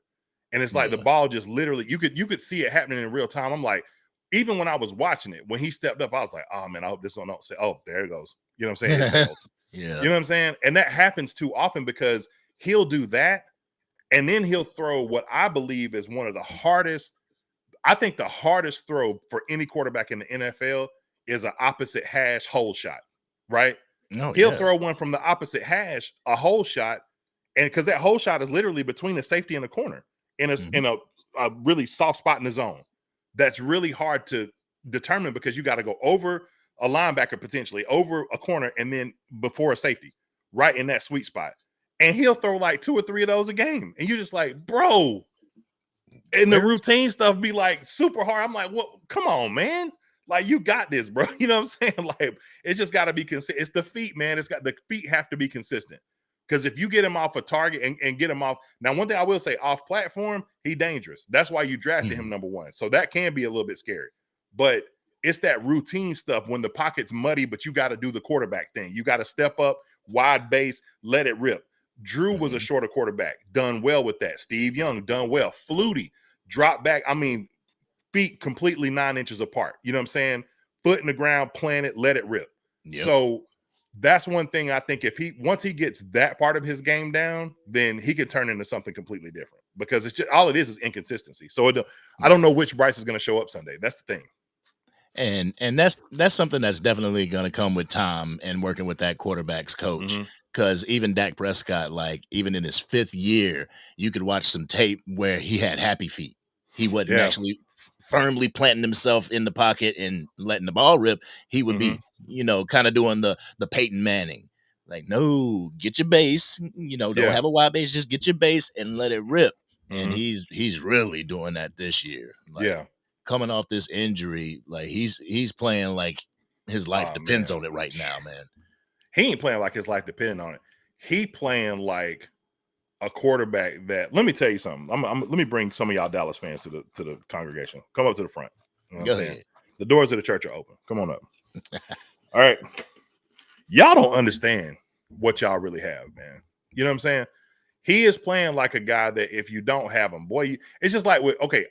And it's like the ball just literally, you could see it happening in real time. I'm like, even when I was watching it, when he stepped up, I was like, oh man, I hope this one don't say, oh, there it goes. You know what I'm saying? It sailed. Yeah. You know what I'm saying? And that happens too often because he'll do that. And then he'll throw what I believe is one of the hardest. I think the hardest throw for any quarterback in the NFL is an opposite hash hole shot, right? No, He'll throw one from the opposite hash, a hole shot, and because that hole shot is literally between the safety and the corner in a really soft spot in the zone. That's really hard to determine because you got to go over a linebacker, potentially over a corner, and then before a safety, right in that sweet spot. And he'll throw like 2 or 3 of those a game. And you're just like, bro. And the routine stuff be like super hard. I'm like, what? Come on, man. Like, you got this, bro. You know what I'm saying? Like, it's just got to be consistent. It's the feet, man. The feet have to be consistent. Because if you get him off a target and get him off, now one thing I will say, off platform, he dangerous. That's why you drafted him number one. So that can be a little bit scary. But it's that routine stuff when the pocket's muddy, but you got to do the quarterback thing. You got to step up, wide base, let it rip. Drew was a shorter quarterback, done well with that. Steve Young, done well. Flutie, drop back. I mean, feet completely 9 inches apart. You know what I'm saying? Foot in the ground, plant it, let it rip. Yep. So that's one thing I think once he gets that part of his game down, then he could turn into something completely different, because it's just all it is inconsistency. So I don't know which Bryce is going to show up Sunday. That's the thing. And that's something that's definitely going to come with time and working with that quarterback's coach. Because even Dak Prescott, like even in his 5th year, you could watch some tape where he had happy feet. He wasn't actually firmly planting himself in the pocket and letting the ball rip. He would be, kind of doing the Peyton Manning. Like, no, get your base, don't have a wide base, just get your base and let it rip. And he's really doing that this year. Like, coming off this injury, like he's playing like his life depends on it right now, man. He ain't playing like his life depending on it. He playing like a quarterback that, let me tell you something. Let me bring some of y'all Dallas fans to the congregation. Come up to the front. You know Go ahead. The doors of the church are open. Come on up. All right. Y'all don't understand what y'all really have, man. You know what I'm saying? He is playing like a guy that if you don't have him, boy, it's just like,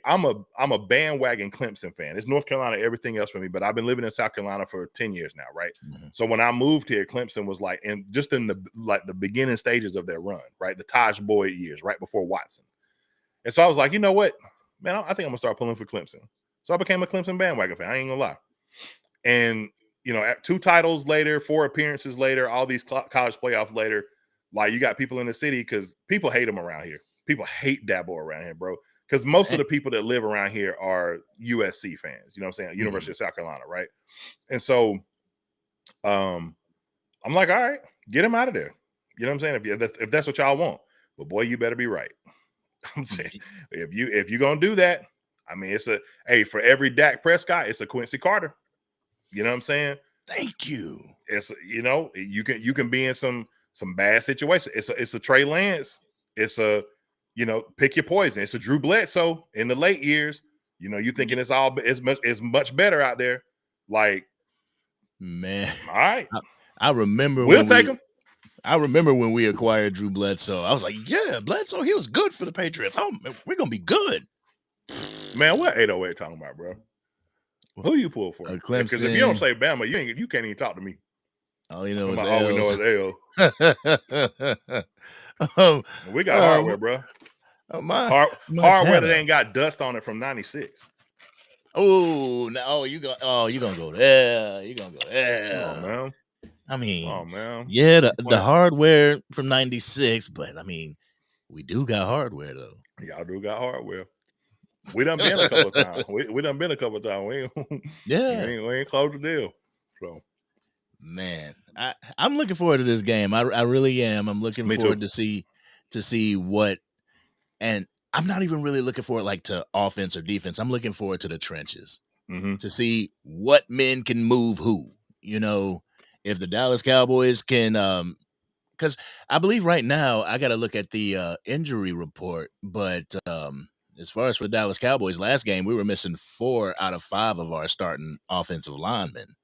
I'm a bandwagon Clemson fan. It's North Carolina, everything else for me, but I've been living in South Carolina for 10 years now, right? So when I moved here, Clemson was like in the beginning stages of their run, right? The Taj Boyd years, right before Watson. And so I was like, you know what, man, I think I'm gonna start pulling for Clemson. So I became a Clemson bandwagon fan. I ain't gonna lie. And at 2 titles later, 4 appearances later, all these college playoffs later. Like, you got people in the city, because people hate him around here. People hate Dabo around here, bro. Because most of the people that live around here are USC fans. You know what I'm saying? University of South Carolina, right? And so I'm like, all right, get him out of there. You know what I'm saying? If that's what y'all want. But boy, you better be right. I'm saying, if you're gonna do that, I mean, it's for every Dak Prescott, it's a Quincy Carter. You know what I'm saying? Thank you. It's you can be in some bad situation. It's a Trey Lance. It's a, pick your poison. It's a Drew Bledsoe in the late years. You thinking it's much better out there. Like, man, all right. I remember we'll take him. I remember when we acquired Drew Bledsoe. I was like, yeah, Bledsoe, he was good for the Patriots. Oh, we're gonna be good. Man, what 808 talking about, bro? Who you pull for? Clemson. Because if you don't say Bama, you can't even talk to me. All you know is all we know is L. We got hardware, bro. Hardware that ain't got dust on it from '96. Oh, no, you gonna go there. You gonna go there. Oh, man. I mean, man. Yeah, the hardware from '96, but I mean, we do got hardware though. Y'all do got hardware. We done been a couple of times. We done been a couple of times. We ain't closed the deal. So, man, I'm looking forward to this game. I really am. I'm looking forward to see what, and I'm not even really looking forward like to offense or defense. I'm looking forward to the trenches to see what men can move who. If the Dallas Cowboys can, because I believe right now I got to look at the injury report, but as far as for the Dallas Cowboys, last game we were missing 4 out of 5 of our starting offensive linemen.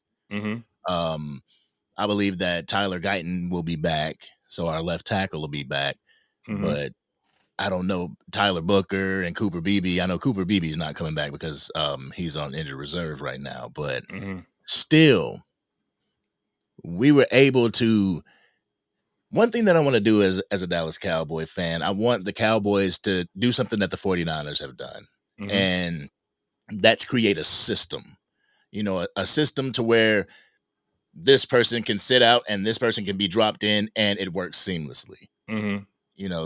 I believe that Tyler Guyton will be back, so our left tackle will be back. But I don't know Tyler Booker and Cooper Beebe. I know Cooper Beebe is not coming back because he's on injured reserve right now. But still, we were able to. One thing that I want to do as a Dallas Cowboy fan, I want the Cowboys to do something that the 49ers have done. And that's create a system. A system to where this person can sit out and this person can be dropped in and it works seamlessly.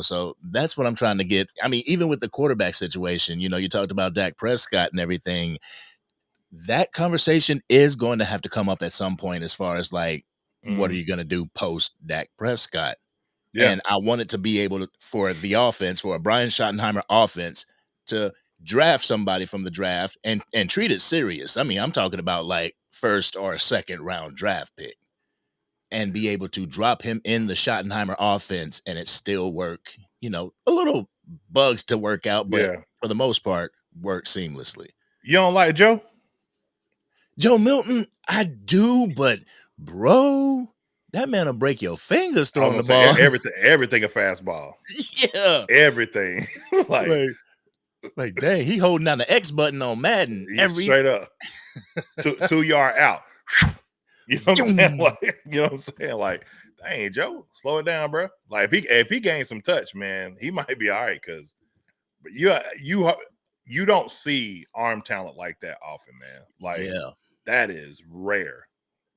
So that's what I'm trying to get. I mean, even with the quarterback situation, you talked about Dak Prescott and everything. That conversation is going to have to come up at some point as far as like, what are you going to do post Dak Prescott? Yeah. And I want it to be able to, for the offense, for a Brian Schottenheimer offense, to draft somebody from the draft and treat it serious. I mean, I'm talking about like first or second round draft pick. and be able to drop him in the Schottenheimer offense and it still work. A little bugs to work out, but Yeah. for the most part, work seamlessly. You don't like Joe? Joe Milton, I do, but bro, that man will break your fingers I was throwing gonna the say ball. everything a fastball. Yeah. Everything. like Like, dang, he holding down the X button on Madden straight up. 2 yard out. You know what I'm saying? Like, you know what I'm saying? Like, dang, Joe, slow it down, bro. Like if he gains some touch, man, he might be all right. But you don't see arm talent like that often, man. Like Yeah. that is rare.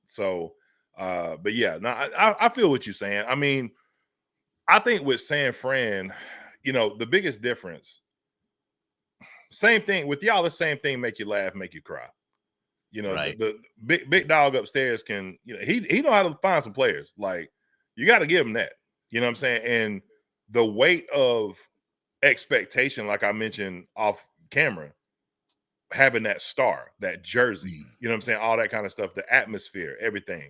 So, but yeah, no, I feel what you're saying. I mean, I think with San Fran, the biggest difference, same thing with y'all. The same thing make you laugh, make you cry. Right. The big dog upstairs can, he know how to find some players. Like you got to give him that. You know what I'm saying? And the weight of expectation, like I mentioned off camera, having that star, that jersey, you know what I'm saying? All that kind of stuff, the atmosphere, everything.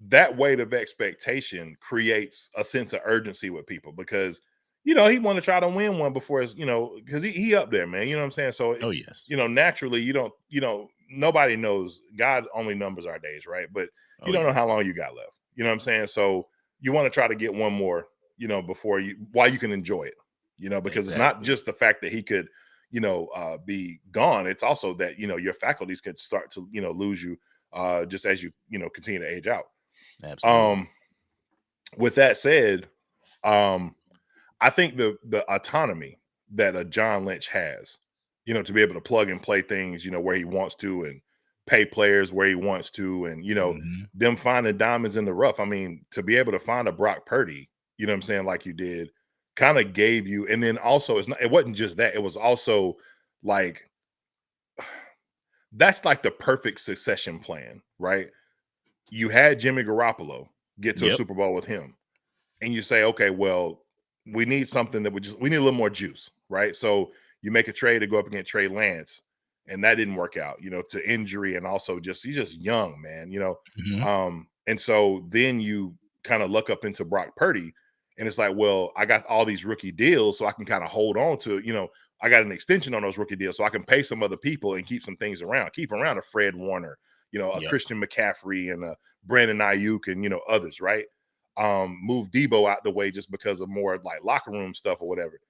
That weight of expectation creates a sense of urgency with people because he want to try to win one before his, because he up there, man. You know what I'm saying? So Oh, yes. naturally you don't, nobody knows. God only numbers our days, right? But you Oh, don't know yeah. how long you got left. You know what I'm saying? So you want to try to get one more, while you can enjoy it, because it's not Exactly. just the fact that he could, be gone. It's also that, your faculties could start to, lose you just as you, continue to age out. Absolutely. With that said, I think the autonomy that a John Lynch has, to be able to plug and play things, where he wants to and pay players where he wants to, and Mhm. them finding diamonds in the rough. I mean, to be able to find a Brock Purdy, you know what I'm saying, like you did, kind of gave you, and then also it wasn't just that, it was also like that's like the perfect succession plan, right? You had Jimmy Garoppolo get to a Yep. Super Bowl with him, and you say, okay, well, we need something that we need a little more juice, right? So you make a trade to go up against Trey Lance, and that didn't work out, to injury, and also he's just young, man, Mhm. and so then you kind of look up into Brock Purdy, and it's like, well, I got all these rookie deals, so I can kind of hold on to, I got an extension on those rookie deals, so I can pay some other people and keep some things around, keep around a Fred Warner, a Yep. Christian McCaffrey and a Brandon Ayuk and others, right? Move Debo out the way just because of more like locker room stuff or whatever.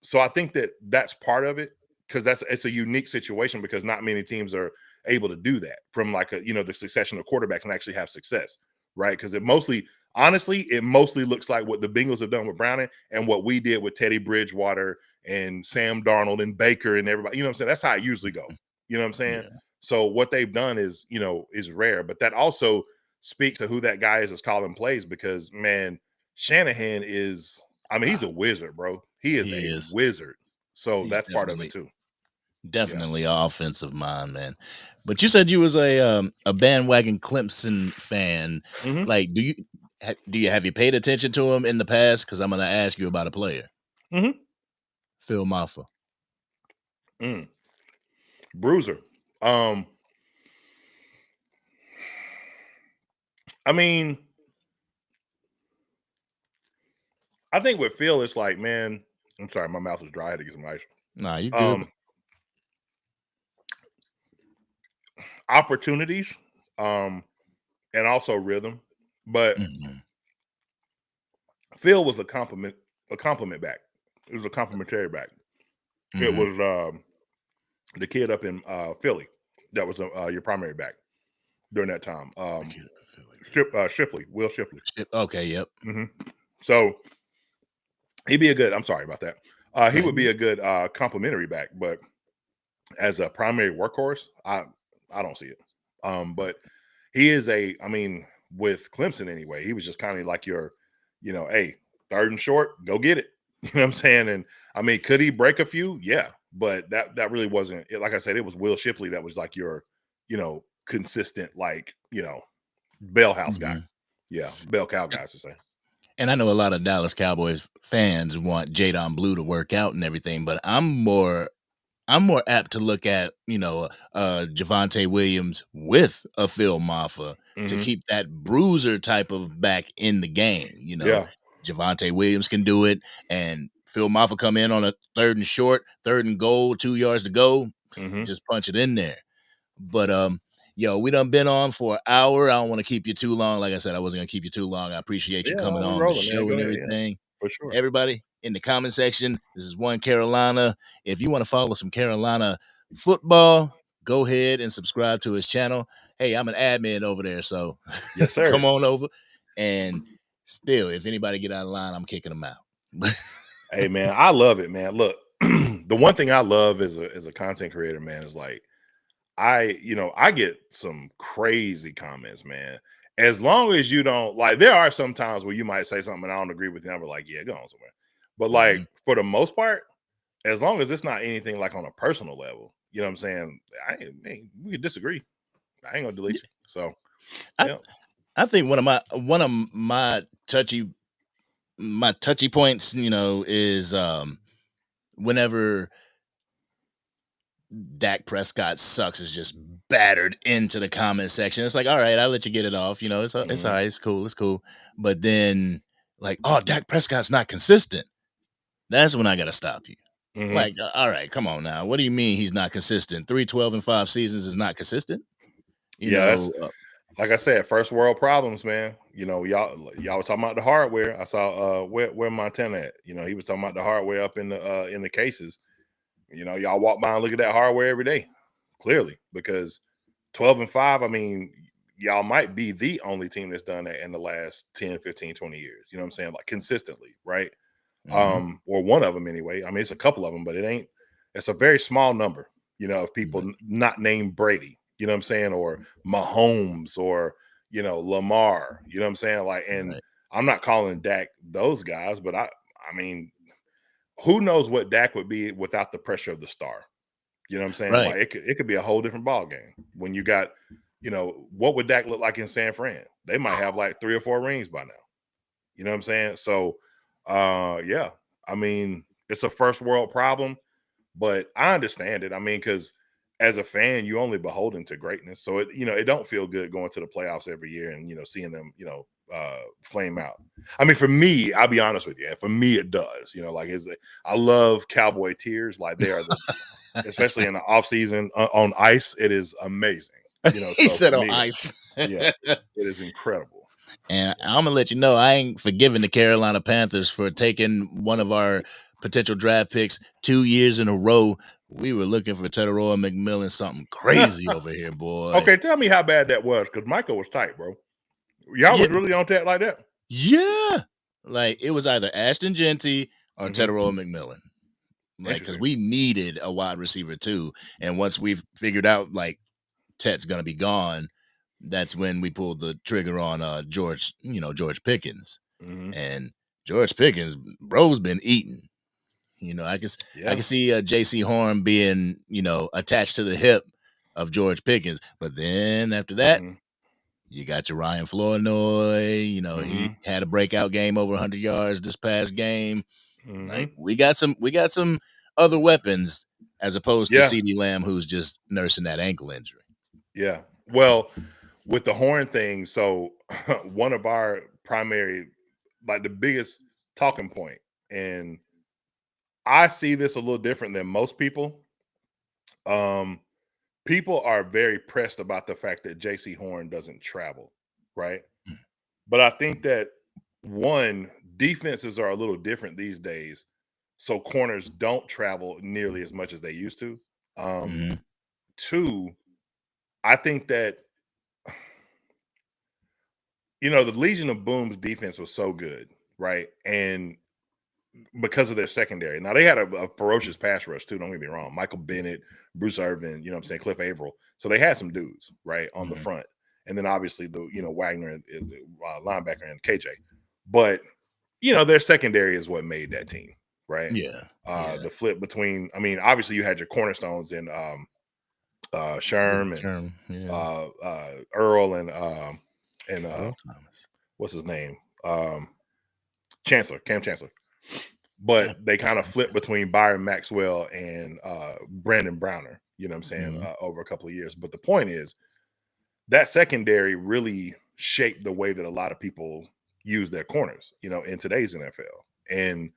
So I think that that's part of it, because it's a unique situation because not many teams are able to do that from like the succession of quarterbacks and actually have success, right? Because it mostly looks like what the Bengals have done with Browning and what we did with Teddy Bridgewater and Sam Darnold and Baker and everybody. You know what I'm saying? That's how it usually go. You know what I'm saying? Yeah. So what they've done is rare, but that also speaks to who that guy is calling plays, because man, Shanahan is, I mean, he's a wizard, bro. He is He a is. wizard. So He's that's part of it too. definitely an offensive mind, man. But you said you was a bandwagon Clemson fan. Hmm. Like, have you paid attention to him in the past? Because I'm gonna ask you about a player, Hmm. Phil Maffa. Bruiser. I mean, I think with Phil, it's like, man, I'm sorry, my mouth is dry. I had to get some ice. Nah, you good. Um, Opportunities, and also rhythm. But Mhm. Phil was a compliment back. It was a complimentary back. It Mhm. was the kid up in Philly that was your primary back during that time. Shipley, Will Shipley. Okay. Yep. Hmm. So he'd be a good. I'm sorry about that. He Nah, would you be good. a good complimentary back, but as a primary workhorse, I don't see it. But he is I mean, with Clemson anyway, he was just kind of like your, hey, third and short, go get it. You know what I'm saying? And I mean, could he break a few? Yeah, but that really wasn't it. Like I said, it was Will Shipley that was like your, consistent, like, bell house guy. Mhm. Yeah, bell cow guys to say. And I know a lot of Dallas Cowboys fans want Jadon Blue to work out and everything, but I'm I'm more apt to look at, Javonte Williams with a Phil Maffa to Mhm. keep that bruiser type of back in the game. Yeah. Javonte Williams can do it, and Phil Maffa come in on a 3rd and short, 3rd and goal, 2 yards to go, Mhm. just punch it in there. But we done been on for an hour. I don't want to keep you too long. Like I said, I wasn't gonna keep you too long. I appreciate you Yeah, coming no, we on the rolling, man. show Go and ahead. Yeah, everything. for sure. Everybody in the comment section, this is One Carolina. If you want to follow some Carolina football, go ahead and subscribe to his channel. Hey, I'm an admin over there, so Yes, sir. come on over. And still, if anybody get out of line, I'm kicking them out. Hey, man, I love it, man. Look, the one thing I love as a content creator, man, is like I get some crazy comments, man. As long as you don't like, there are some times where you might say something and I don't agree with you. I'm like, yeah, go on somewhere. But like Mhm. for the most part, as long as it's not anything like on a personal level, you know what I'm saying? We could disagree. I ain't gonna delete you. So I yeah. I think one of my touchy points, is whenever Dak Prescott sucks is just battered into the comment section. It's like, all right, I'll let you get it off. It's all Mhm. right, it's cool. But then, like, oh, Dak Prescott's not consistent. That's when I gotta stop you. Mhm. Like, all right, come on now. What do you mean he's not consistent? 3-12-5 seasons is not consistent. You Yeah, that's know, uh, like I said, first world problems, man. Y'all was talking about the hardware. I saw where Montana at. He was talking about the hardware up in the cases. Y'all walk by and look at that hardware every day, clearly, because 12-5, I mean, y'all might be the only team that's done that in the last 10, 15, 20 years. You know what I'm saying? Like consistently, right? mhm, Or one of them anyway. I mean, it's a couple of them, but it's a very small number, of people mhm, not named Brady, you know what I'm saying? Or Mahomes or, Lamar, you know what I'm saying? Like, and right, I'm not calling Dak those guys, but I mean, who knows what Dak would be without the pressure of the star? You know what I'm saying? right, Like it could be a whole different ball game when you got, what would Dak look like in San Fran? They might have like 3 or 4 rings by now. You know what I'm saying? So yeah. I mean, it's a first world problem, but I understand it. I mean, because as a fan, you only beholden to greatness. So it don't feel good going to the playoffs every year and seeing them, flame out. I mean, for me, I'll be honest with you. For me, it does. Like I love cowboy tears. Like they are especially in the off season on ice. It is amazing. he So said for on me, ice. yeah, it is incredible. And I'm gonna let you know I ain't forgiving the Carolina Panthers for taking one of our potential draft picks 2 years in a row. We were looking for Teteroa McMillan, something crazy over here, boy. Okay, tell me how bad that was because Michael was tight, bro. Y'all Yeah, was really on that like that. yeah. Like it was either Ashton Genty or Hmm. Teteroa McMillan. Like, because Interesting. we needed a wide receiver too. And once we've figured out like Tet's gonna be gone, that's when we pulled the trigger on George Pickens. Hmm. And George Pickens, bro's been eating. I Yeah. can see J.C. Horn being attached to the hip of George Pickens, but then after that, Hmm. you got your Ryan Flournoy. He Hmm. had a breakout game over 100 yards this past game. Hmm. Like we got some other weapons as opposed to Yeah. CeeDee Lamb, who's just nursing that ankle injury. Yeah. Well, with the horn thing, so one of our primary, like the biggest talking point, and I see this a little different than most people. Um, People are very pressed about the fact that JC Horn doesn't travel, right? But I think that one, defenses are a little different these days. So corners don't travel nearly as much as they used to. Um, Mhm. Two, I think that the Legion of Boom's defense was so good, right? And because of their secondary. Now they had a ferocious pass rush too. Don't get me wrong. Michael Bennett, Bruce Irvin, you know what I'm saying, Cliff Averill. So they had some dudes right on the Mhm. front, and then obviously the Wagner is linebacker and KJ. But their secondary is what made that team, right? Yeah. Yeah. The flip between, I mean, obviously you had your cornerstones in Sherm and Term. Yeah. Earl and Earl Thomas. what's his name? Chancellor, Cam Chancellor. but they kind of flipped between Byron Maxwell and Brandon Browner. You know what I'm saying? Mhm. Over a couple of years. But the point is that secondary really shaped the way that a lot of people use their corners. You know, in today's NFL, and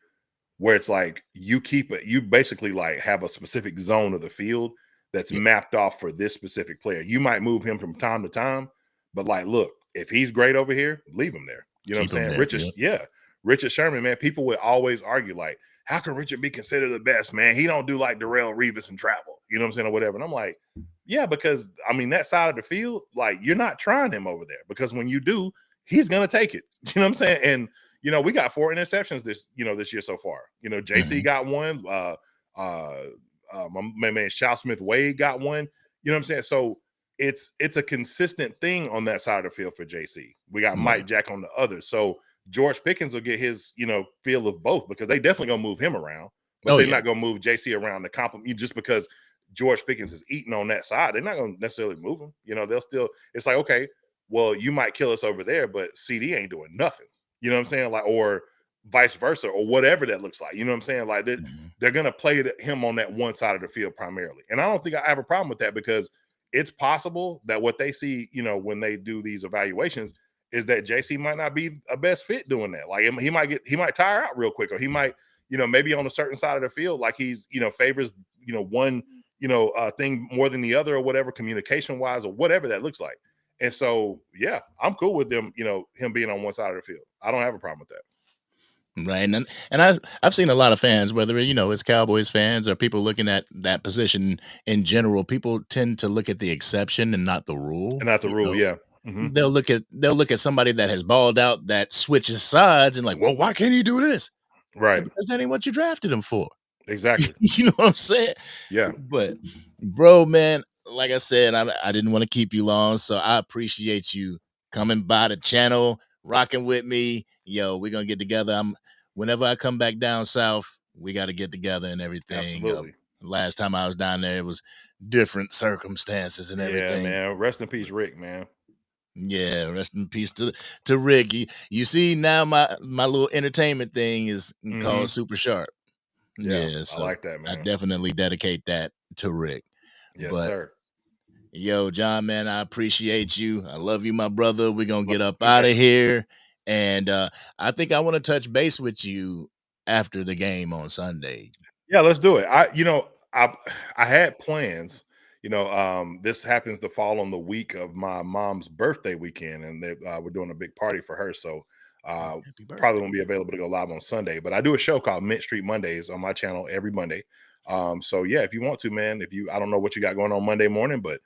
where it's like you keep it, you basically like have a specific zone of the field that's Yeah, mapped off for this specific player. You might move him from time to time, but like, look, if he's great over here, leave him there. You know what keep I'm him saying? there. Richard, Yeah. yeah, Richard Sherman, man. People would always argue like, how can Richard be considered the best, man? He don't do like Darrell Revis and travel. You know what I'm saying, or whatever. And I'm like, yeah, because I mean that side of the field, like you're not trying him over there because when you do, he's gonna take it. You know what I'm saying? And you know, we got 4 interceptions this year so far. You know, JC Mhm. got one. My man Shao Smith Wade got one. You know what I'm saying? So it's a consistent thing on that side of the field for JC. We got Mike Right. Jack on the other. So George Pickens will get his, feel of both because they definitely gonna move him around, but Oh they're yeah. not gonna move JC around to compliment just because George Pickens is eating on that side. They're not gonna necessarily move him. You know, they'll still, it's like, okay, well, you might kill us over there, but CD ain't doing nothing. You know what I'm saying? Like, or vice versa, or whatever that looks like. You know what I'm saying? Like Mhm. they're gonna play him on that one side of the field primarily. And I don't think I have a problem with that because it's possible that what they see, when they do these evaluations, is that JC might not be a best fit doing that. Like he might tire out real quick, or he might, maybe on a certain side of the field, like he's, favors, one, thing more than the other, or whatever, communication wise, or whatever that looks like. And so, yeah, I'm cool with them, him being on one side of the field. I don't have a problem with that. Right. And I've seen a lot of fans, whether it's Cowboys fans or people looking at that position in general, people tend to look at the exception and not the rule. And not the rule, yeah. Hmm. They'll look at somebody that has balled out that switches sides and like, well, why can't he do this? Right. Because that ain't what you drafted him for. Exactly. You know what I'm saying? Yeah. But bro, man, like I said, I didn't want to keep you long, so I appreciate you coming by the channel, rocking with me. Yo, we're gonna get together. Whenever I come back down south, we got to get together and everything. Absolutely. Last time I was down there, it was different circumstances and Yeah, everything. man. Rest in peace, Rick, man. Yeah, rest in peace to Rick. You see now my little entertainment thing is called Hmm. Super Sharp. Yeah, Yeah, I so like that, I man. definitely dedicate that to Rick. Yes, But sir. yo, John, man, I appreciate you. I love you, my brother. We're gonna Love get up you, out man. of here. And I think I want to touch base with you after the game on Sunday. Yeah, let's do it. I I had plans. This happens to fall on the week of my mom's birthday weekend, and we're doing a big party for her. So uh, Oh, happy probably birthday. won't be available to go live on Sunday. But I do a show called Mint Street Mondays on my channel every Monday. So yeah, if you want to, man, I don't know what you got going on Monday morning, but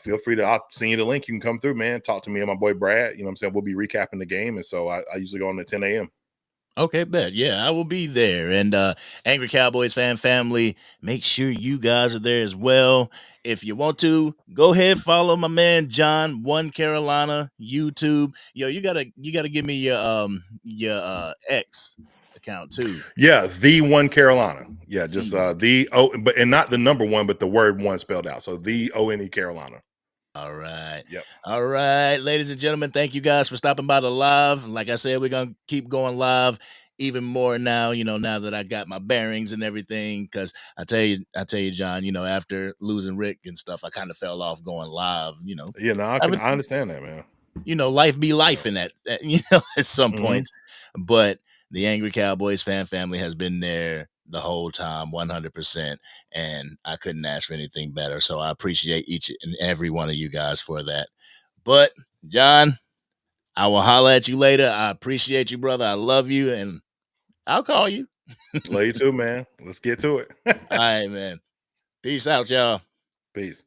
feel free to. I'll send you the link. You can come through, man. Talk to me and my boy Brad. You know what I'm saying? We'll be recapping the game, and so I usually go on at 10 a.m. Okay, bet. Yeah, I will be there. And Angry Cowboys fan family, make sure you guys are there as well. If you want to, go ahead, follow my man John, One Carolina, YouTube. Yo, you gotta give me your X account too. Yeah, the one Carolina. Yeah, The just one. the but and not the number one, but the word one spelled out. So the ONE Carolina. All right. Yep. All right, ladies and gentlemen, thank you guys for stopping by the live. Like I said, we're going to keep going live even more now, now that I got my bearings and everything. Cause I tell you, John, after losing Rick and stuff, I kind of fell off going live, Yeah, no, having, I understand that, man. life be Yeah. life in that, at some Hmm. points. But the Angry Cowboys fan family has been there the whole time, 100%. And I couldn't ask for anything better. So I appreciate each and every one of you guys for that. But, John, I will holler at you later. I appreciate you, brother. I love you. And I'll call you. Love you too, man. Let's get to it. All right, man. Peace out, y'all. Peace.